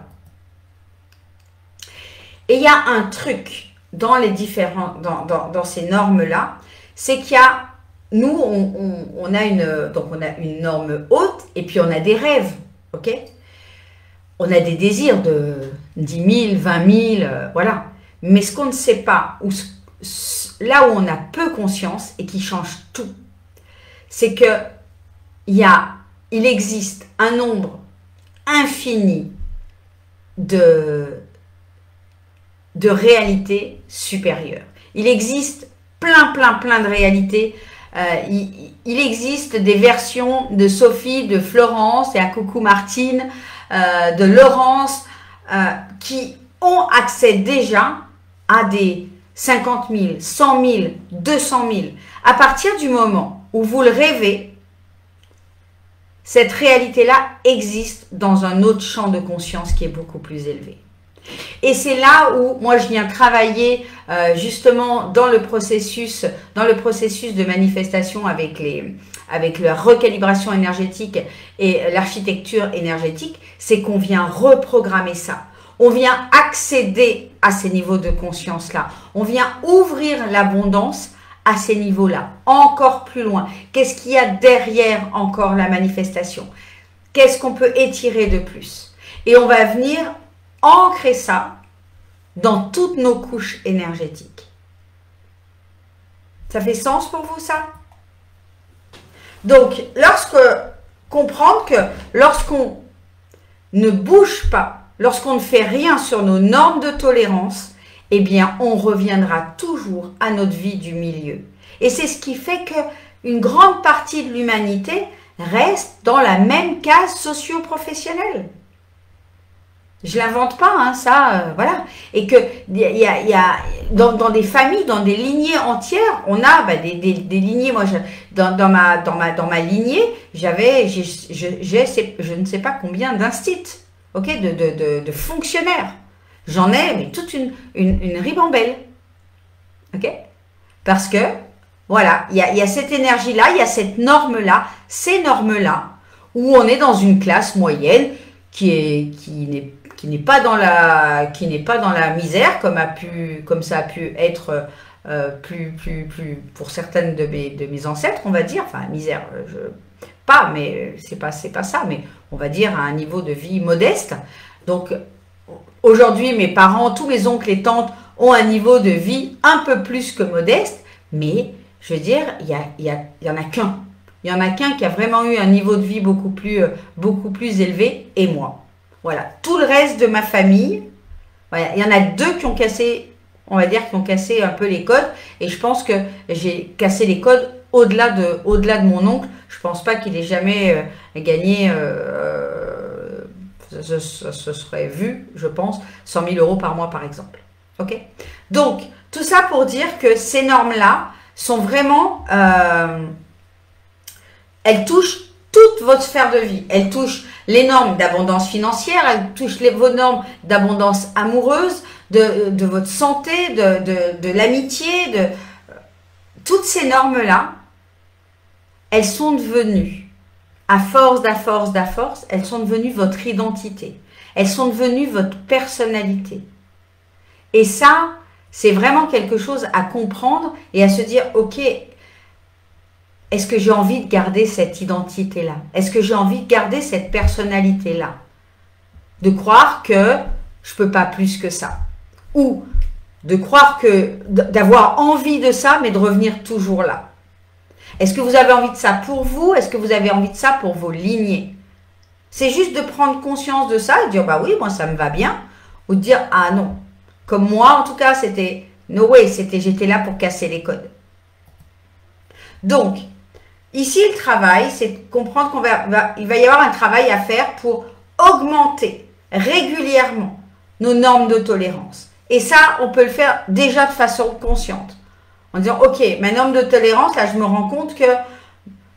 Et il y a un truc dans les différents, dans ces normes-là, c'est qu'il y a, nous, on a une norme haute et puis on a des rêves, ok? On a des désirs de 10 000, 20 000, voilà. Mais ce qu'on ne sait pas, là où on a peu conscience et qui change tout, c'est que il existe un nombre infini de réalités supérieures. Il existe plein de réalités. Il existe des versions de Sophie, de Florence et à coucou Martine, de Laurence, qui ont accès déjà à des 50 000, 100 000, 200 000. À partir du moment où vous le rêvez, cette réalité-là existe dans un autre champ de conscience qui est beaucoup plus élevé. Et c'est là où moi je viens travailler justement dans le processus de manifestation avec la recalibration énergétique et l'architecture énergétique, c'est qu'on vient reprogrammer ça. On vient accéder à ces niveaux de conscience-là. On vient ouvrir l'abondance à ces niveaux-là, encore plus loin. Qu'est-ce qu'il y a derrière encore la manifestation? Qu'est-ce qu'on peut étirer de plus? Et on va venir ancrer ça dans toutes nos couches énergétiques. Ça fait sens pour vous, ça? Donc, comprendre que lorsqu'on ne bouge pas, lorsqu'on ne fait rien sur nos normes de tolérance, eh bien, on reviendra toujours à notre vie du milieu. Et c'est ce qui fait qu'une grande partie de l'humanité reste dans la même case socio-professionnelle. Je ne l'invente pas, hein, ça, voilà. Et que dans des familles, dans des lignées entières, on a des lignées. Moi, dans ma lignée, je ne sais pas combien d'instits, ok, de fonctionnaires. J'en ai, mais toute une ribambelle. Ok? Parce que, voilà, il y a cette énergie-là, il y a cette norme-là, ces normes-là, où on est dans une classe moyenne qui n'est pas dans la misère, comme ça a pu être plus pour certaines de mes ancêtres, on va dire. Enfin, misère, mais c'est pas ça, mais on va dire à un niveau de vie modeste. Donc, aujourd'hui, mes parents, tous mes oncles et tantes ont un niveau de vie un peu plus que modeste, mais je veux dire, il y en a qu'un. Il y en a qu'un qui a vraiment eu un niveau de vie beaucoup plus élevé, et moi. Voilà. Tout le reste de ma famille, voilà, il y en a deux qui ont cassé, on va dire, qui ont cassé un peu les codes, et je pense que j'ai cassé les codes au-delà de mon oncle. Je pense pas qu'il ait jamais gagné, ce serait vu, je pense, 100 000 euros par mois, par exemple. Ok? Donc, tout ça pour dire que ces normes-là sont vraiment, elles touchent toute votre sphère de vie. Elles touchent les normes d'abondance financière, elles touchent vos normes d'abondance amoureuse, de votre santé, de l'amitié, toutes ces normes-là, elles sont devenues, à force, elles sont devenues votre identité. Elles sont devenues votre personnalité. Et ça, c'est vraiment quelque chose à comprendre et à se dire, ok, est-ce que j'ai envie de garder cette identité-là? Est-ce que j'ai envie de garder cette personnalité-là? De croire que je ne peux pas plus que ça. Ou de croire que, d'avoir envie de ça, mais de revenir toujours là. Est-ce que vous avez envie de ça pour vous? Est-ce que vous avez envie de ça pour vos lignées? C'est juste de prendre conscience de ça et de dire, bah oui, moi ça me va bien. Ou de dire, ah non. Comme moi, en tout cas, c'était, no way, j'étais là pour casser les codes. Donc, ici, le travail, c'est de comprendre qu'il va y avoir un travail à faire pour augmenter régulièrement nos normes de tolérance. Et ça, on peut le faire déjà de façon consciente. En disant, ok, ma norme de tolérance, là, je me rends compte que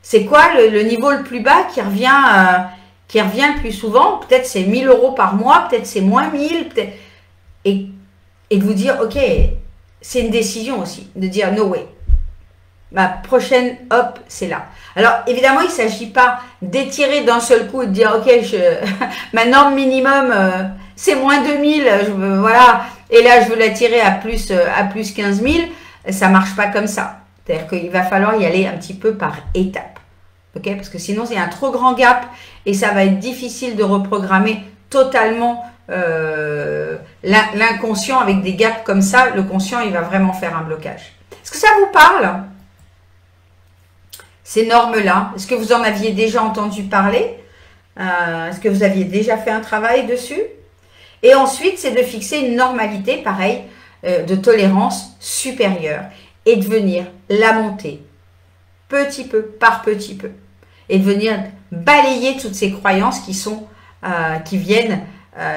c'est quoi le niveau le plus bas qui revient le plus souvent? Peut-être c'est 1 000 euros par mois, peut-être c'est moins 1000, peut-être. Et de vous dire, ok, c'est une décision aussi, de dire, no way. Ma prochaine, hop, c'est là. Alors, évidemment, il ne s'agit pas d'étirer d'un seul coup et de dire, ok, ma norme minimum, c'est moins 2000, voilà, et là, je veux la tirer à plus 15 000. Ça ne marche pas comme ça. C'est-à-dire qu'il va falloir y aller un petit peu par étapes. Okay? Parce que sinon, il y a un trop grand gap et ça va être difficile de reprogrammer totalement l'inconscient avec des gaps comme ça. Le conscient, il va vraiment faire un blocage. Est-ce que ça vous parle? Ces normes-là, est-ce que vous en aviez déjà entendu parler? Est-ce que vous aviez déjà fait un travail dessus? Et ensuite, c'est de fixer une normalité, pareil, de tolérance supérieure et de venir la monter petit peu par petit peu et de venir balayer toutes ces croyances qui viennent,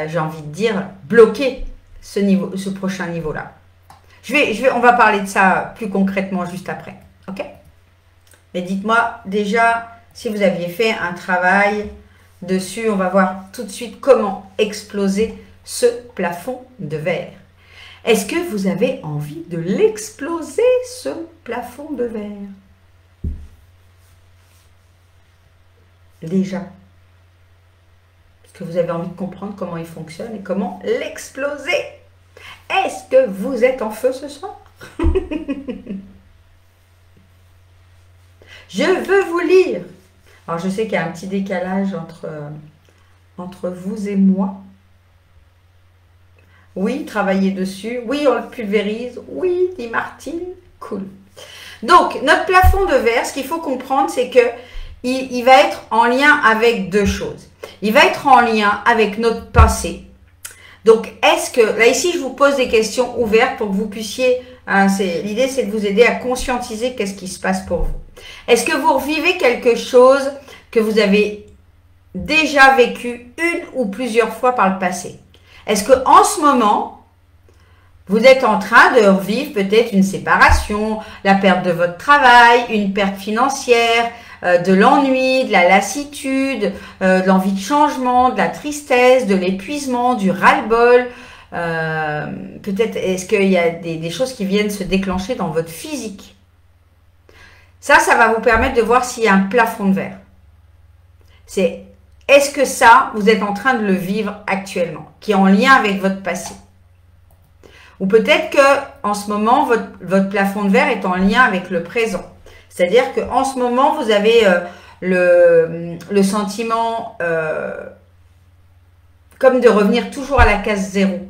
j'ai envie de dire, bloquer ce prochain niveau-là. On va parler de ça plus concrètement juste après. Ok? Mais dites-moi déjà si vous aviez fait un travail dessus. On va voir tout de suite comment exploser ce plafond de verre. Est-ce que vous avez envie de l'exploser, ce plafond de verre? Déjà. Est-ce que vous avez envie de comprendre comment il fonctionne et comment l'exploser? Est-ce que vous êtes en feu ce soir? Je veux vous lire. Alors, je sais qu'il y a un petit décalage entre vous et moi. Oui, travailler dessus. Oui, on le pulvérise. Oui, dit Martine. Cool. Donc, notre plafond de verre, ce qu'il faut comprendre, c'est que il va être en lien avec deux choses. Il va être en lien avec notre passé. Donc, est-ce que... Là, ici, je vous pose des questions ouvertes pour que vous puissiez... L'idée, c'est de vous aider à conscientiser qu'est-ce qui se passe pour vous. Est-ce que vous revivez quelque chose que vous avez déjà vécu une ou plusieurs fois par le passé? Est-ce qu'en ce moment, vous êtes en train de revivre peut-être une séparation, la perte de votre travail, une perte financière, de l'ennui, de la lassitude, de l'envie de changement, de la tristesse, de l'épuisement, du ras-le-bol? Peut-être est-ce qu'il y a des choses qui viennent se déclencher dans votre physique? Ça va vous permettre de voir s'il y a un plafond de verre. Est-ce que ça, vous êtes en train de le vivre actuellement, qui est en lien avec votre passé? Ou peut-être qu'en ce moment, votre plafond de verre est en lien avec le présent. C'est-à-dire qu'en ce moment, vous avez le sentiment comme de revenir toujours à la case zéro.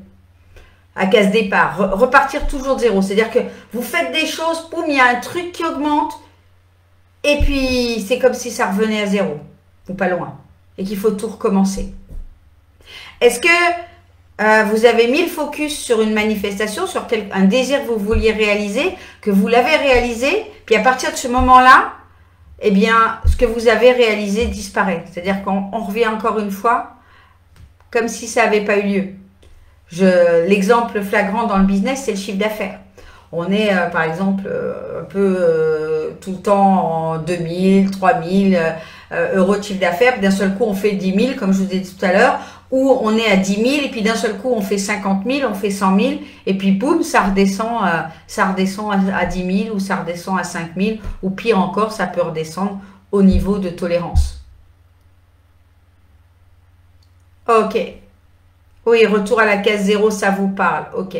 à case départ, repartir toujours de zéro. C'est-à-dire que vous faites des choses, boum, il y a un truc qui augmente, et puis c'est comme si ça revenait à zéro, ou pas loin, et qu'il faut tout recommencer. Est-ce que vous avez mis le focus sur une manifestation, sur un désir que vous vouliez réaliser, que vous l'avez réalisé, puis à partir de ce moment-là, eh bien, ce que vous avez réalisé disparaît. C'est-à-dire qu'on revient encore une fois comme si ça n'avait pas eu lieu. L'exemple flagrant dans le business, c'est le chiffre d'affaires. On est, par exemple, un peu tout le temps en 2000, 3000 euros de chiffre d'affaires. D'un seul coup, on fait 10 000, comme je vous ai dit tout à l'heure, ou on est à 10 000, et puis d'un seul coup, on fait 50 000, on fait 100 000, et puis boum, ça redescend à 10 000, ou ça redescend à 5 000, ou pire encore, ça peut redescendre au niveau de tolérance. Ok. Oui, retour à la case zéro, ça vous parle. Ok.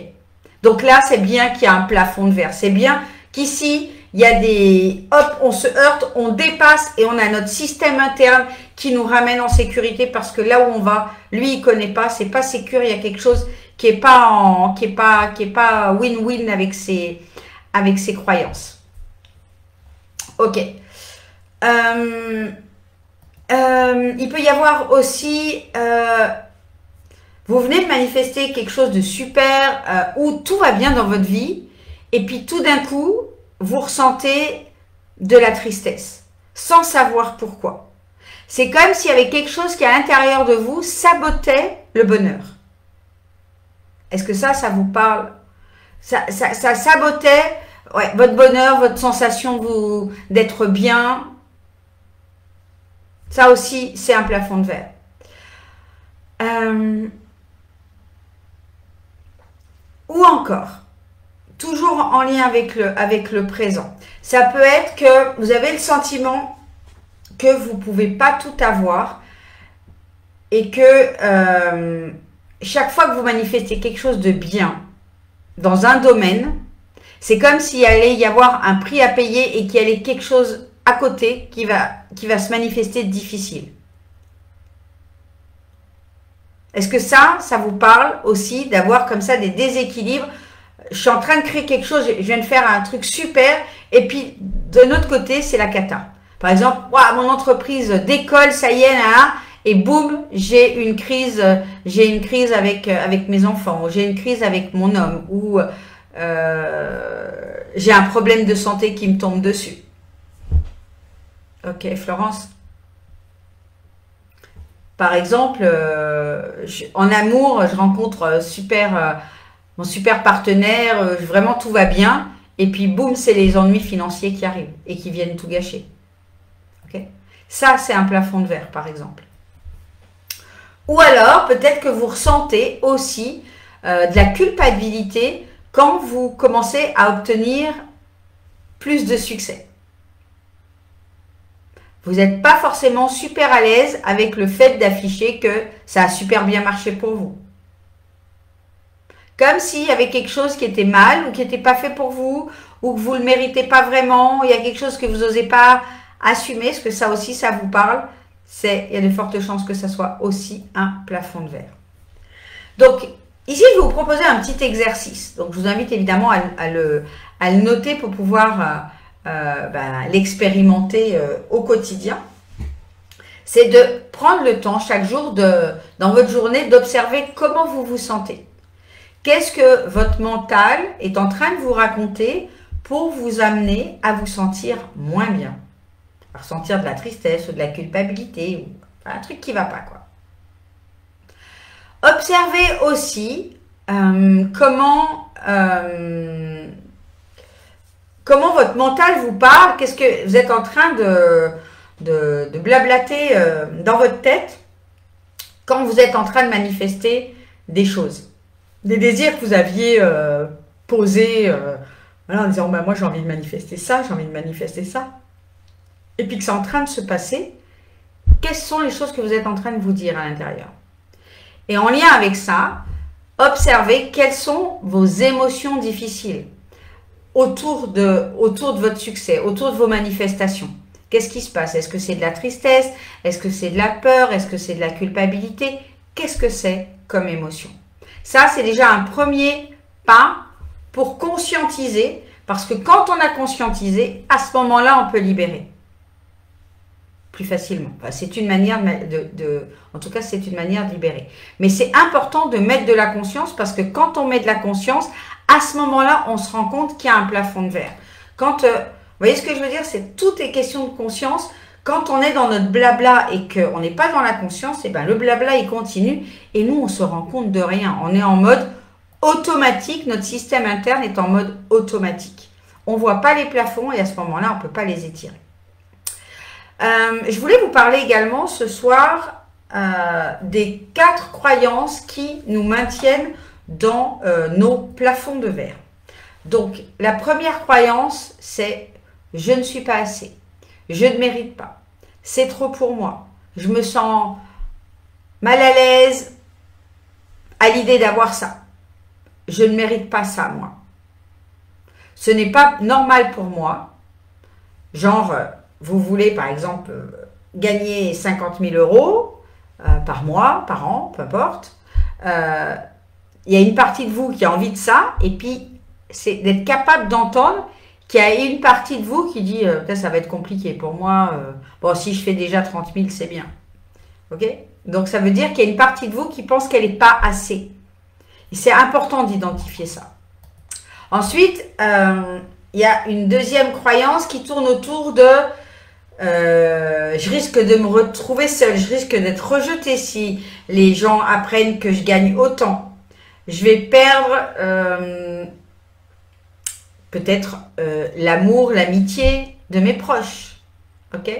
Donc là, c'est bien qu'il y a un plafond de verre. C'est bien qu'ici, il y a des... Hop, on se heurte, on dépasse et on a notre système interne qui nous ramène en sécurité parce que là où on va, lui, il connaît pas, c'est pas sécure. Il y a quelque chose qui est pas win-win avec ses croyances. Ok. Il peut y avoir aussi... vous venez de manifester quelque chose de super où tout va bien dans votre vie et puis tout d'un coup, vous ressentez de la tristesse sans savoir pourquoi. C'est comme s'il y avait quelque chose qui à l'intérieur de vous sabotait le bonheur. Est-ce que ça vous parle? Ça sabotait votre bonheur, votre sensation d'être bien. Ça aussi, c'est un plafond de verre. Ou encore, toujours en lien avec le présent, ça peut être que vous avez le sentiment que vous ne pouvez pas tout avoir et que chaque fois que vous manifestez quelque chose de bien dans un domaine, c'est comme s'il allait y avoir un prix à payer et qu'il y allait quelque chose à côté qui va se manifester difficile. Est-ce que ça vous parle aussi d'avoir comme ça des déséquilibres? Je suis en train de créer quelque chose, je viens de faire un truc super, et puis de notre côté, c'est la cata. Par exemple, mon entreprise décolle, ça y est, là, et boum, j'ai une crise avec mes enfants, ou j'ai une crise avec mon homme, ou j'ai un problème de santé qui me tombe dessus. Ok, Florence? Par exemple, en amour, je rencontre mon super partenaire, vraiment tout va bien, et puis boum, c'est les ennuis financiers qui arrivent et qui viennent tout gâcher. Okay. Ça, c'est un plafond de verre, par exemple. Ou alors, peut-être que vous ressentez aussi de la culpabilité quand vous commencez à obtenir plus de succès. Vous n'êtes pas forcément super à l'aise avec le fait d'afficher que ça a super bien marché pour vous. Comme s'il y avait quelque chose qui était mal ou qui n'était pas fait pour vous ou que vous ne le méritez pas vraiment. Il y a quelque chose que vous n'osez pas assumer. Est-ce que ça aussi, ça vous parle? Il y a de fortes chances que ça soit aussi un plafond de verre. Donc, ici, je vais vous proposer un petit exercice. Donc, je vous invite évidemment à le noter pour pouvoir... l'expérimenter au quotidien, c'est de prendre le temps chaque jour dans votre journée d'observer comment vous vous sentez. Qu'est-ce que votre mental est en train de vous raconter pour vous amener à vous sentir moins bien, à ressentir de la tristesse ou de la culpabilité ou un truc qui ne va pas, quoi. Observez aussi comment votre mental vous parle, qu'est-ce que vous êtes en train de blablater dans votre tête quand vous êtes en train de manifester des choses, des désirs que vous aviez posés voilà, en disant moi j'ai envie de manifester ça, j'ai envie de manifester ça, et puis que c'est en train de se passer. Quelles sont les choses que vous êtes en train de vous dire à l'intérieur? Et en lien avec ça, observez quelles sont vos émotions difficiles autour de votre succès, autour de vos manifestations. Qu'est-ce qui se passe? Est-ce que c'est de la tristesse? Est-ce que c'est de la peur? Est-ce que c'est de la culpabilité? Qu'est-ce que c'est comme émotion? Ça, c'est déjà un premier pas pour conscientiser, parce que quand on a conscientisé, à ce moment-là, on peut libérer plus facilement. Enfin, c'est une manière en tout cas, c'est une manière de libérer. Mais c'est important de mettre de la conscience, parce que quand on met de la conscience, à ce moment-là, on se rend compte qu'il y a un plafond de verre. Quand, vous voyez ce que je veux dire, c'est tout est question de conscience. Quand on est dans notre blabla et qu'on n'est pas dans la conscience, et ben le blabla il continue et nous on se rend compte de rien. On est en mode automatique, notre système interne est en mode automatique. On ne voit pas les plafonds et à ce moment-là on ne peut pas les étirer. Je voulais vous parler également ce soir des 4 croyances qui nous maintiennent dans nos plafonds de verre. Donc la première croyance c'est « je ne suis pas assez ». Je ne mérite pas. C'est trop pour moi. Je me sens mal à l'aise à l'idée d'avoir ça. Je ne mérite pas ça, moi. Ce n'est pas normal pour moi. Genre, vous voulez, par exemple, gagner 50 000 € par mois, par an, peu importe. Il y a une partie de vous qui a envie de ça. Et puis, c'est d'être capable d'entendre qu'il y a une partie de vous qui dit ça va être compliqué pour moi, bon si je fais déjà 30 000 c'est bien, ok, donc ça veut dire qu'il y a une partie de vous qui pense qu'elle n'est pas assez, et c'est important d'identifier ça. Ensuite il y a une deuxième croyance qui tourne autour de je risque de me retrouver seule, je risque d'être rejetée si les gens apprennent que je gagne autant, je vais perdre peut-être l'amour, l'amitié de mes proches, ok,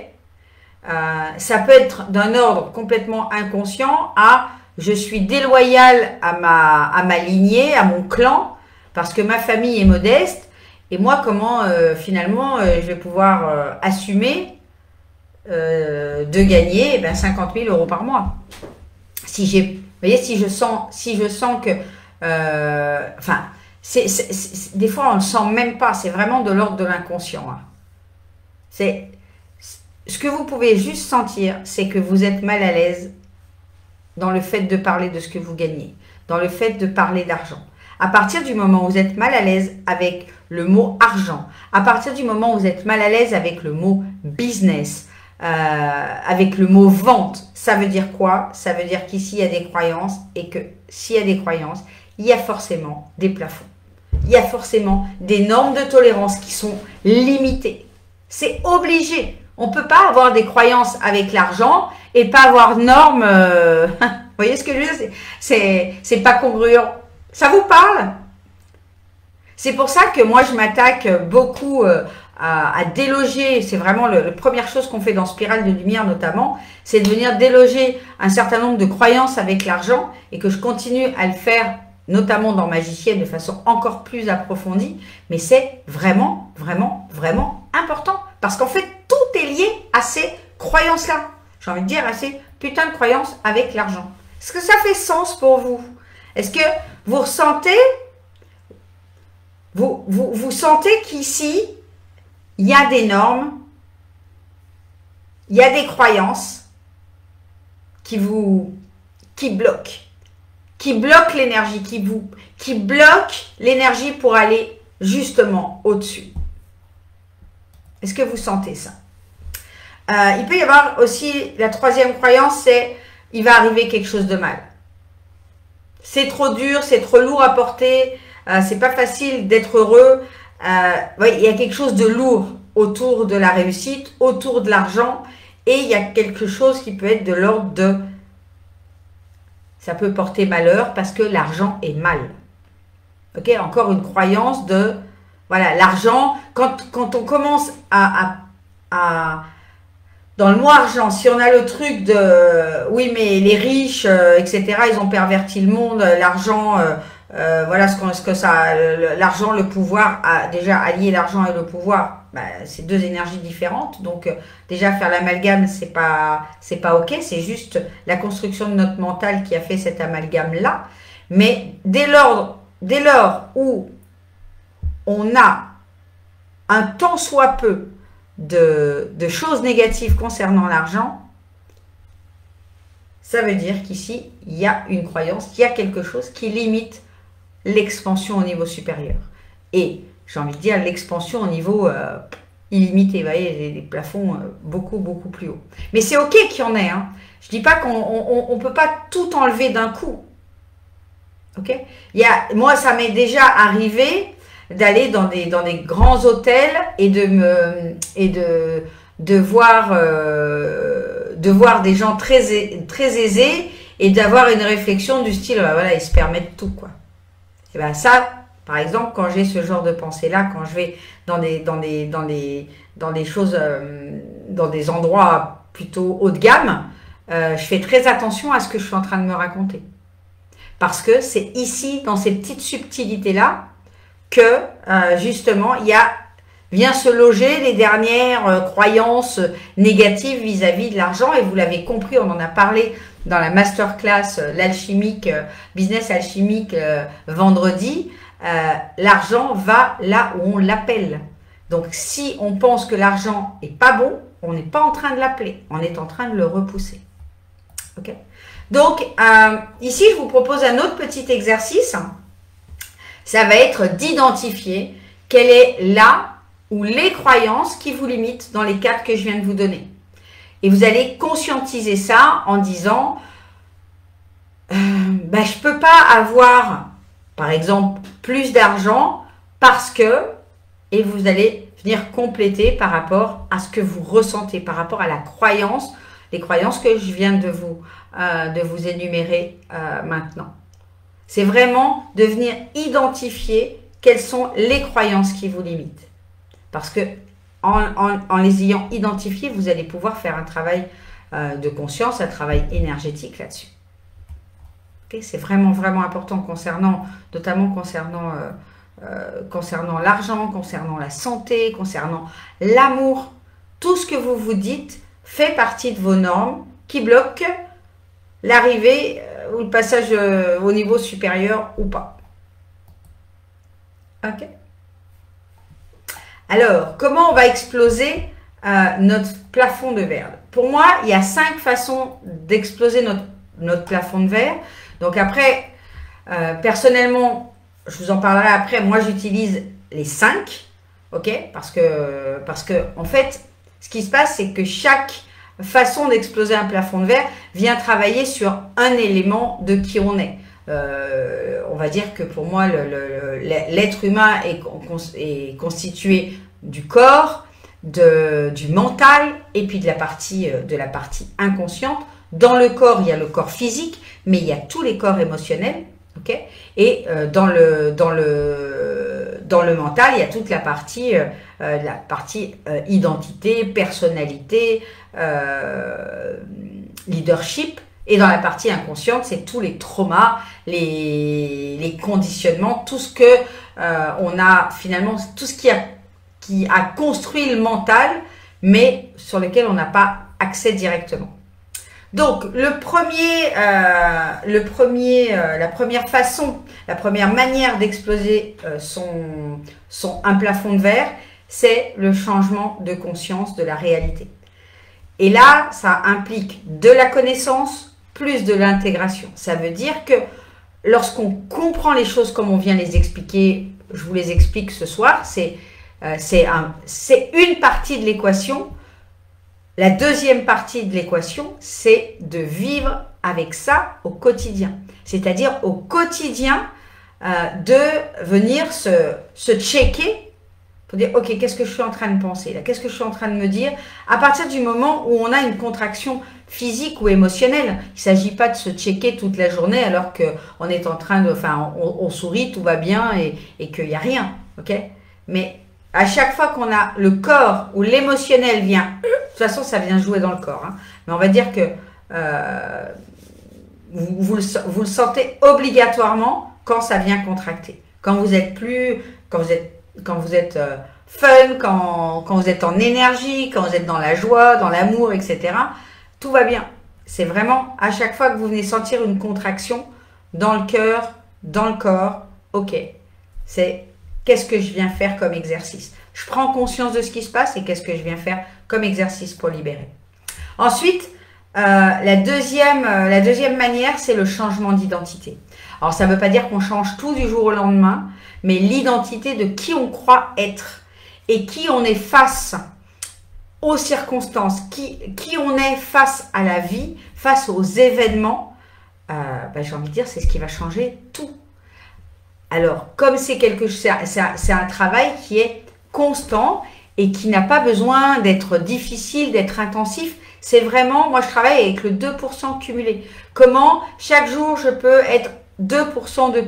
ça peut être d'un ordre complètement inconscient à je suis déloyale à ma lignée, à mon clan, parce que ma famille est modeste, et moi comment finalement je vais pouvoir assumer de gagner 50 000 € par mois. Si j'ai, vous voyez, si je sens que, enfin, des fois, on ne le sent même pas. C'est vraiment de l'ordre de l'inconscient. Hein. C'est ce que vous pouvez juste sentir, c'est que vous êtes mal à l'aise dans le fait de parler de ce que vous gagnez, dans le fait de parler d'argent. À partir du moment où vous êtes mal à l'aise avec le mot argent, à partir du moment où vous êtes mal à l'aise avec le mot business, avec le mot vente, ça veut dire quoi? Ça veut dire qu'ici, il y a des croyances et que s'il y a des croyances, il y a forcément des plafonds. Il y a forcément des normes de tolérance qui sont limitées. C'est obligé. On ne peut pas avoir des croyances avec l'argent et pas avoir de normes. Vous voyez ce que je veux dire? C'est pas congruent. Ça vous parle? C'est pour ça que moi, je m'attaque beaucoup à déloger. C'est vraiment la première chose qu'on fait dans Spirale de Lumière notamment. C'est de venir déloger un certain nombre de croyances avec l'argent et que je continue à le faire notamment dans Magicienne de façon encore plus approfondie, mais c'est vraiment, vraiment, vraiment important, parce qu'en fait, tout est lié à ces croyances-là. J'ai envie de dire à ces putains de croyances avec l'argent. Est-ce que ça fait sens pour vous? Est-ce que vous ressentez, vous sentez qu'ici, il y a des normes, il y a des croyances qui bloquent l'énergie, qui bloquent l'énergie pour aller justement au-dessus. Est-ce que vous sentez ça? Il peut y avoir aussi la troisième croyance, c'est il va arriver quelque chose de mal. C'est trop dur, c'est trop lourd à porter, c'est pas facile d'être heureux. Oui, il y a quelque chose de lourd autour de la réussite, autour de l'argent, et il y a quelque chose qui peut être de l'ordre de ça peut porter malheur parce que l'argent est mal. Ok, encore une croyance de, voilà, l'argent, quand on commence dans le mot argent, si on a le truc de, oui mais les riches, etc., ils ont perverti le monde, l'argent, voilà ce que ça, l'argent, le pouvoir, déjà allier l'argent et le pouvoir, c'est deux énergies différentes, donc déjà faire l'amalgame c'est pas ok, c'est juste la construction de notre mental qui a fait cet amalgame là, mais dès lors où on a un tant soit peu de choses négatives concernant l'argent, ça veut dire qu'ici, il y a une croyance, il y a quelque chose qui limite l'expansion au niveau supérieur. Et j'ai envie de dire l'expansion au niveau illimité. Vous voyez, des plafonds beaucoup, beaucoup plus hauts. Mais c'est OK qu'il y en ait. Hein. Je ne dis pas qu'on ne peut pas tout enlever d'un coup. OK? Moi, ça m'est déjà arrivé d'aller dans des grands hôtels et de voir des gens très aisés et d'avoir une réflexion du style, voilà, ils se permettent tout, quoi. Et ben ça, par exemple, quand j'ai ce genre de pensée-là, quand je vais dans des choses, dans des endroits plutôt haut de gamme, je fais très attention à ce que je suis en train de me raconter. Parce que c'est ici, dans ces petites subtilités-là, que justement, vient se loger les dernières croyances négatives vis-à-vis de l'argent. Et vous l'avez compris, on en a parlé dans la masterclass l'alchimique, business alchimique vendredi. L'argent va là où on l'appelle. Donc si on pense que l'argent est pas bon, on n'est pas en train de l'appeler, on est en train de le repousser. Ok? Donc ici je vous propose un autre petit exercice. Ça va être d'identifier quelle est la ou les croyances qui vous limitent dans les quatre que je viens de vous donner. Et vous allez conscientiser ça en disant je ne peux pas avoir, par exemple, plus d'argent parce que, et vous allez venir compléter par rapport à ce que vous ressentez, par rapport à la croyance, les croyances que je viens de vous énumérer maintenant. C'est vraiment de venir identifier quelles sont les croyances qui vous limitent. Parce que en les ayant identifiées, vous allez pouvoir faire un travail de conscience, un travail énergétique là-dessus. Okay, c'est vraiment, vraiment important notamment concernant l'argent, concernant la santé, concernant l'amour. Tout ce que vous vous dites fait partie de vos normes qui bloquent l'arrivée ou le passage au niveau supérieur ou pas. Ok. Alors, comment on va exploser notre plafond de verre? Pour moi, il y a 5 façons d'exploser notre plafond de verre. Donc après, personnellement, je vous en parlerai après, moi j'utilise les 5, ok? Parce que en fait, ce qui se passe, c'est que chaque façon d'exploser un plafond de verre vient travailler sur un élément de qui on est. On va dire que pour moi, l'être humain est constitué du corps, du mental et puis de la partie inconsciente. Dans le corps, il y a le corps physique, mais il y a tous les corps émotionnels. Okay, et dans le mental, il y a toute la partie identité, personnalité, leadership. Et dans la partie inconsciente, c'est tous les traumas, les conditionnements, tout ce que on a finalement, tout ce qui a construit le mental, mais sur lequel on n'a pas accès directement. Donc, la première manière d'exploser un plafond de verre, c'est le changement de conscience de la réalité. Et là, ça implique de la connaissance plus de l'intégration. Ça veut dire que lorsqu'on comprend les choses comme on vient les expliquer, je vous les explique ce soir, c'est une partie de l'équation. La deuxième partie de l'équation, c'est de vivre avec ça au quotidien. C'est-à-dire au quotidien, de venir se checker pour dire, ok, qu'est-ce que je suis en train de penser là? Qu'est-ce que je suis en train de me dire? À partir du moment où on a une contraction physique ou émotionnelle, il ne s'agit pas de se checker toute la journée alors qu'on est en train de, enfin, on sourit, tout va bien et qu'il n'y a rien, ok? Mais à chaque fois qu'on a le corps ou l'émotionnel vient, de toute façon, ça vient jouer dans le corps. Hein. Mais on va dire que vous le sentez obligatoirement quand ça vient contracter. Quand vous êtes fun, quand vous êtes en énergie, quand vous êtes dans la joie, dans l'amour, etc. Tout va bien. C'est vraiment à chaque fois que vous venez sentir une contraction dans le cœur, dans le corps, ok. C'est qu'est-ce que je viens faire comme exercice? Je prends conscience de ce qui se passe et qu'est-ce que je viens faire comme exercice pour libérer. Ensuite, la deuxième manière, c'est le changement d'identité. Alors, ça ne veut pas dire qu'on change tout du jour au lendemain, mais l'identité de qui on croit être et qui on est face aux circonstances, qui on est face à la vie, face aux événements, j'ai envie de dire, c'est ce qui va changer tout. Alors, comme c'est un travail qui est constant et qui n'a pas besoin d'être difficile, d'être intensif, c'est vraiment, moi je travaille avec le 2% cumulé. Comment chaque jour je peux être 2% de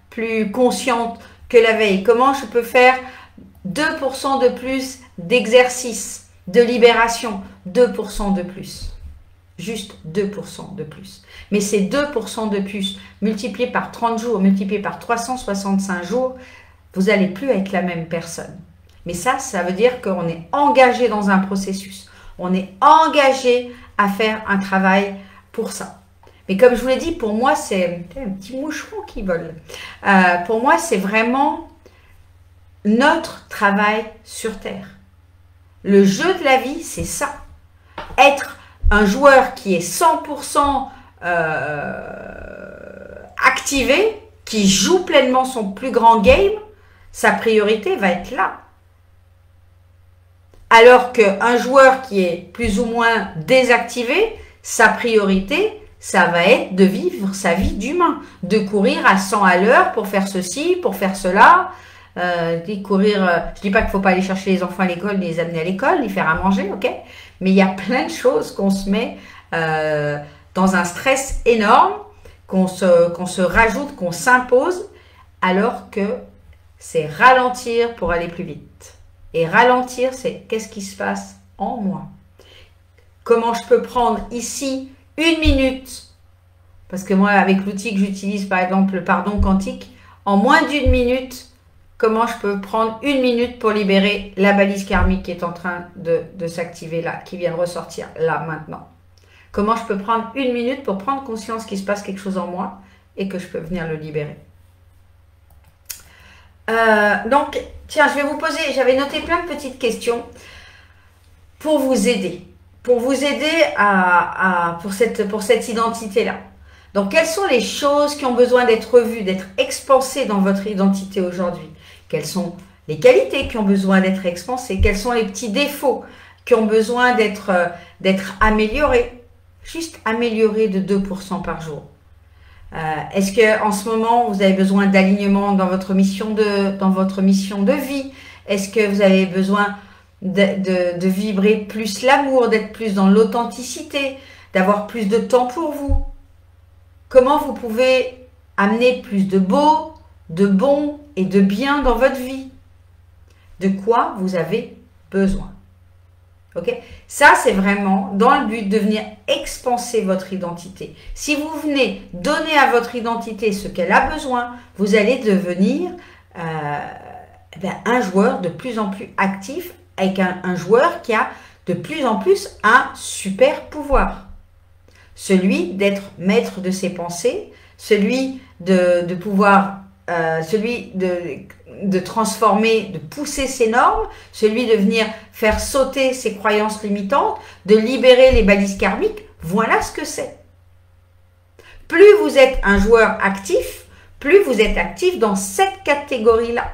plus consciente que la veille. Comment je peux faire 2% de plus d'exercice, de libération, 2% de plus. Juste 2% de plus. Mais ces 2% de plus, multipliés par 30 jours, multipliés par 365 jours, vous n'allez plus être la même personne. Mais ça veut dire qu'on est engagé dans un processus. On est engagé à faire un travail pour ça. Mais comme je vous l'ai dit, pour moi, c'est un petit moucheron qui vole. Pour moi, c'est vraiment notre travail sur Terre. Le jeu de la vie, c'est ça. Être un joueur qui est 100% activé, qui joue pleinement son plus grand game, sa priorité va être là. Alors qu'un joueur qui est plus ou moins désactivé, sa priorité, ça va être de vivre sa vie d'humain, de courir à 100 à l'heure pour faire ceci, pour faire cela, courir. Je dis pas qu'il faut pas aller chercher les enfants à l'école, les amener à l'école, les faire à manger, ok? Mais il y a plein de choses qu'on se met dans un stress énorme, qu'on se rajoute, qu'on s'impose, alors que c'est ralentir pour aller plus vite. Et ralentir, c'est qu'est-ce qui se passe en moi? Comment je peux prendre ici 1 minute? Parce que moi, avec l'outil que j'utilise, par exemple, le pardon quantique, en moins d'1 minute, comment je peux prendre 1 minute pour libérer la balise karmique qui est en train de s'activer là, qui vient de ressortir là, maintenant? Comment je peux prendre 1 minute pour prendre conscience qu'il se passe quelque chose en moi et que je peux venir le libérer? Donc, tiens, je vais vous poser, j'avais noté plein de petites questions pour vous aider. Pour vous aider pour cette identité-là. Donc, quelles sont les choses qui ont besoin d'être revues, d'être expansées dans votre identité aujourd'hui? Quelles sont les qualités qui ont besoin d'être expansées? Quels sont les petits défauts qui ont besoin d'être améliorés? Juste améliorés de 2% par jour. Est-ce qu'en ce moment, vous avez besoin d'alignement dans votre mission de vie? Est-ce que vous avez besoin de vibrer plus l'amour, d'être plus dans l'authenticité, d'avoir plus de temps pour vous? Comment vous pouvez amener plus de beau, de bon et de bien dans votre vie? De quoi vous avez besoin? Ok? Ça, c'est vraiment dans le but de venir expanser votre identité. Si vous venez donner à votre identité ce qu'elle a besoin, vous allez devenir un joueur de plus en plus actif, avec un joueur qui a de plus en plus un super pouvoir. Celui d'être maître de ses pensées, celui de pouvoir, celui de transformer, de pousser ses normes, celui de venir faire sauter ses croyances limitantes, de libérer les balises karmiques. Voilà ce que c'est. Plus vous êtes un joueur actif, plus vous êtes actif dans cette catégorie-là.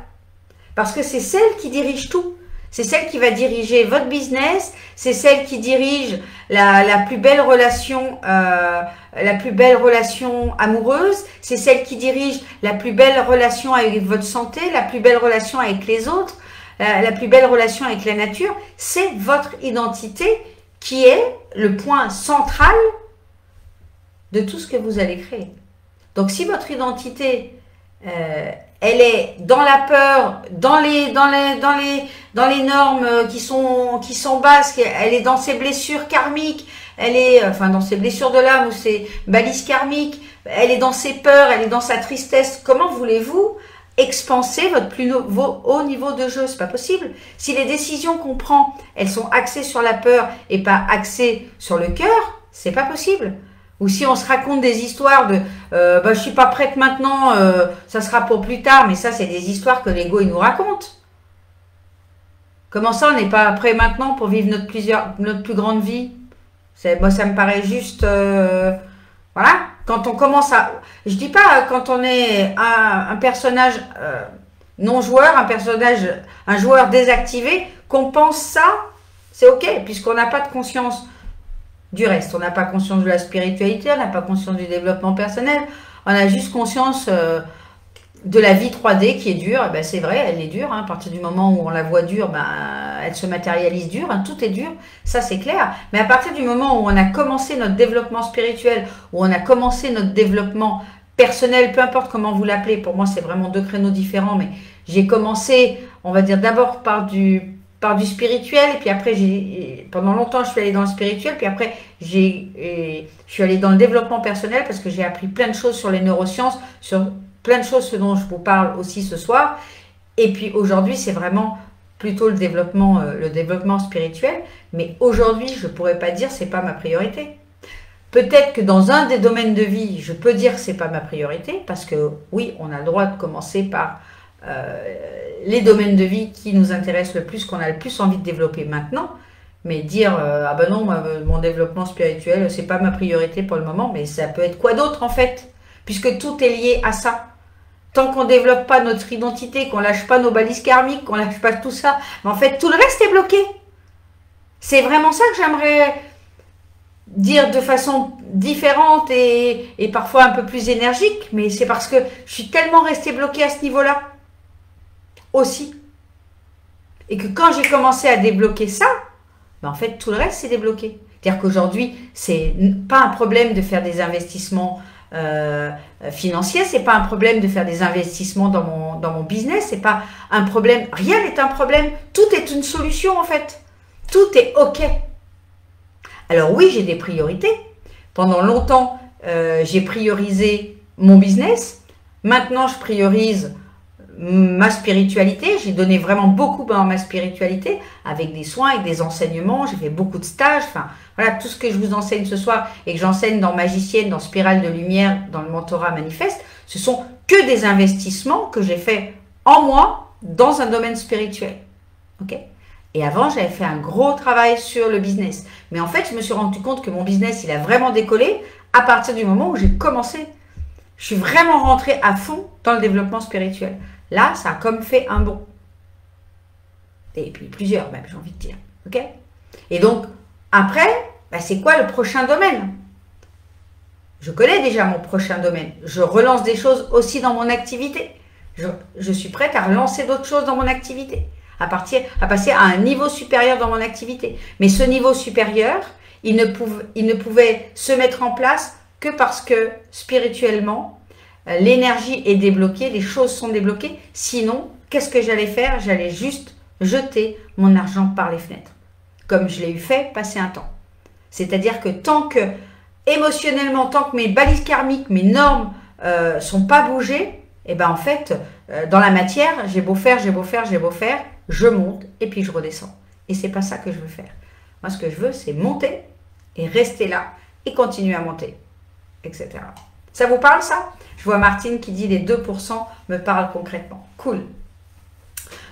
Parce que c'est celle qui dirige tout. C'est celle qui va diriger votre business, c'est celle qui dirige la plus belle relation amoureuse, c'est celle qui dirige la plus belle relation avec votre santé, la plus belle relation avec les autres, la plus belle relation avec la nature. C'est votre identité qui est le point central de tout ce que vous allez créer. Donc si votre identité elle est dans la peur, dans les normes qui sont basses, elle est dans ses blessures karmiques, elle est dans ses blessures de l'âme ou ses balises karmiques, elle est dans ses peurs, elle est dans sa tristesse. Comment voulez-vous expanser votre plus haut niveau de jeu? C'est pas possible. Si les décisions qu'on prend, elles sont axées sur la peur et pas axées sur le cœur, c'est pas possible. Ou si on se raconte des histoires de je suis pas prête maintenant, ça sera pour plus tard, mais ça c'est des histoires que l'ego il nous raconte. Comment ça on n'est pas prêt maintenant pour vivre notre plus grande vie? Moi, ça me paraît juste... voilà, quand on commence à... Je dis pas quand on est un personnage non-joueur, un joueur désactivé, qu'on pense ça, c'est ok, puisqu'on n'a pas de conscience du reste. On n'a pas conscience de la spiritualité, on n'a pas conscience du développement personnel, on a juste conscience de la vie 3D qui est dure. Et ben, c'est vrai, elle est dure, hein. À partir du moment où on la voit dure, ben, elle se matérialise dure, hein. Tout est dur, ça c'est clair. Mais à partir du moment où on a commencé notre développement spirituel, où on a commencé notre développement personnel, peu importe comment vous l'appelez, pour moi c'est vraiment deux créneaux différents, mais j'ai commencé, on va dire d'abord par du spirituel, et puis après, pendant longtemps, je suis allée dans le spirituel, puis après, je suis allée dans le développement personnel parce que j'ai appris plein de choses sur les neurosciences, sur plein de choses, ce dont je vous parle aussi ce soir. Et puis aujourd'hui, c'est vraiment plutôt le développement spirituel. Mais aujourd'hui, je ne pourrais pas dire que ce n'est pas ma priorité. Peut-être que dans un des domaines de vie, je peux dire que ce n'est pas ma priorité, parce que oui, on a le droit de commencer par les domaines de vie qui nous intéressent le plus, qu'on a le plus envie de développer maintenant. Mais dire, ah ben non, mon développement spirituel, c'est pas ma priorité pour le moment, mais ça peut être quoi d'autre en fait, puisque tout est lié à ça. Tant qu'on ne développe pas notre identité, qu'on lâche pas nos balises karmiques, qu'on lâche pas tout ça, mais en fait tout le reste est bloqué. C'est vraiment ça que j'aimerais dire de façon différente et parfois un peu plus énergique, mais c'est parce que je suis tellement restée bloquée à ce niveau-là aussi. Et que quand j'ai commencé à débloquer ça, ben en fait tout le reste s'est débloqué. C'est-à-dire qu'aujourd'hui, c'est pas un problème de faire des investissements financiers, c'est pas un problème de faire des investissements dans mon business, c'est pas un problème, rien n'est un problème, tout est une solution en fait, tout est ok. Alors oui, j'ai des priorités. Pendant longtemps, j'ai priorisé mon business, maintenant je priorise ma spiritualité, j'ai donné vraiment beaucoup dans ma spiritualité, avec des soins, avec des enseignements, j'ai fait beaucoup de stages, enfin voilà, tout ce que je vous enseigne ce soir et que j'enseigne dans Magicienne, dans Spirale de Lumière, dans le mentorat manifeste, ce sont que des investissements que j'ai fait en moi dans un domaine spirituel. Ok ? Et avant, j'avais fait un gros travail sur le business. Mais en fait, je me suis rendu compte que mon business, il a vraiment décollé à partir du moment où j'ai commencé. Je suis vraiment rentrée à fond dans le développement spirituel. Là, ça a comme fait un bond. Et puis plusieurs même, j'ai envie de dire. Ok ? Et donc, après, bah, c'est quoi le prochain domaine ? Je connais déjà mon prochain domaine. Je relance des choses aussi dans mon activité. Je suis prête à relancer d'autres choses dans mon activité. À passer à un niveau supérieur dans mon activité. Mais ce niveau supérieur, il ne pouvait se mettre en place que parce que spirituellement, l'énergie est débloquée, les choses sont débloquées. Sinon, qu'est-ce que j'allais faire ? J'allais juste jeter mon argent par les fenêtres. Comme je l'ai eu fait passer un temps. C'est-à-dire que tant que, émotionnellement, tant que mes balises karmiques, mes normes sont pas bougées, et ben en fait, dans la matière, j'ai beau faire, je monte et puis je redescends. Et c'est pas ça que je veux faire. Moi, ce que je veux, c'est monter et rester là et continuer à monter, etc. Ça vous parle, ça ? Je vois Martine qui dit les 2% me parlent concrètement. Cool.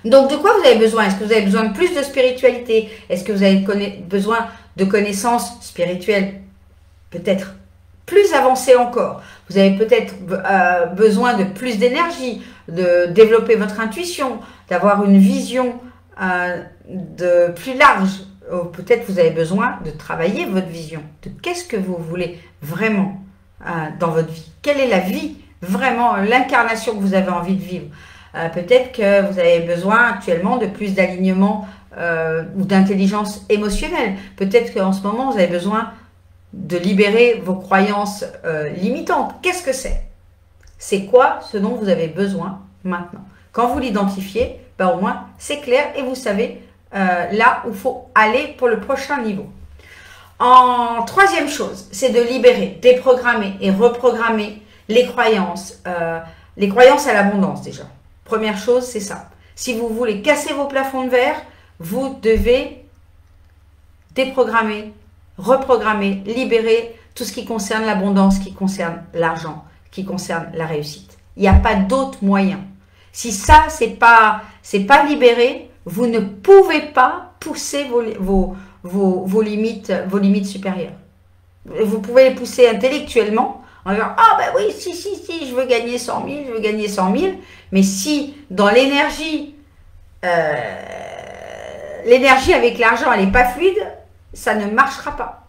Donc, de quoi vous avez besoin ? Est-ce que vous avez besoin de plus de spiritualité ? Est-ce que vous avez besoin de connaissances spirituelles peut-être plus avancées encore ? Vous avez peut-être besoin de plus d'énergie, de développer votre intuition, d'avoir une vision de plus large. Peut-être vous avez besoin de travailler votre vision, de qu'est-ce que vous voulez vraiment dans votre vie. Quelle est la vie, vraiment, l'incarnation que vous avez envie de vivre. Peut-être que vous avez besoin actuellement de plus d'alignement ou d'intelligence émotionnelle. Peut-être qu'en ce moment, vous avez besoin de libérer vos croyances limitantes. Qu'est-ce que c'est ? C'est quoi ce dont vous avez besoin maintenant ? Quand vous l'identifiez, ben au moins c'est clair et vous savez là où il faut aller pour le prochain niveau. En troisième chose, c'est de libérer, déprogrammer et reprogrammer les croyances à l'abondance déjà. Première chose, c'est ça. Si vous voulez casser vos plafonds de verre, vous devez déprogrammer, reprogrammer, libérer tout ce qui concerne l'abondance, qui concerne l'argent, qui concerne la réussite. Il n'y a pas d'autre moyen. Si ça, c'est pas libéré, vous ne pouvez pas pousser vos limites supérieures. Vous pouvez les pousser intellectuellement en disant « Ah ben oui, si, je veux gagner 100 000, je veux gagner 100 000. » Mais si dans l'énergie, avec l'argent, elle n'est pas fluide, ça ne marchera pas.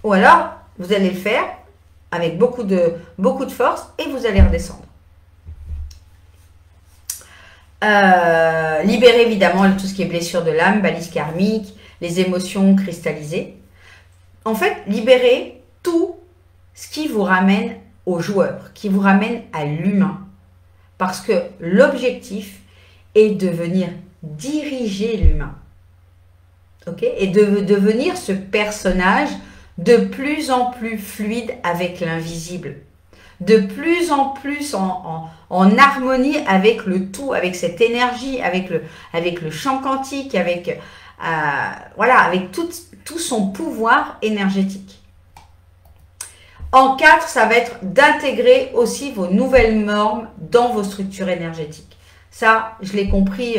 Ou alors, vous allez le faire avec beaucoup de force et vous allez redescendre. Libérer évidemment tout ce qui est blessure de l'âme, balise karmique, les émotions cristallisées. En fait, libérer tout ce qui vous ramène au joueur, qui vous ramène à l'humain. Parce que l'objectif est de venir diriger l'humain. Ok? Et de devenir ce personnage de plus en plus fluide avec l'invisible. De plus en plus en harmonie avec le tout, avec cette énergie, avec le champ quantique, avec, voilà, avec tout son pouvoir énergétique. En 4, ça va être d'intégrer aussi vos nouvelles normes dans vos structures énergétiques. Ça, je l'ai compris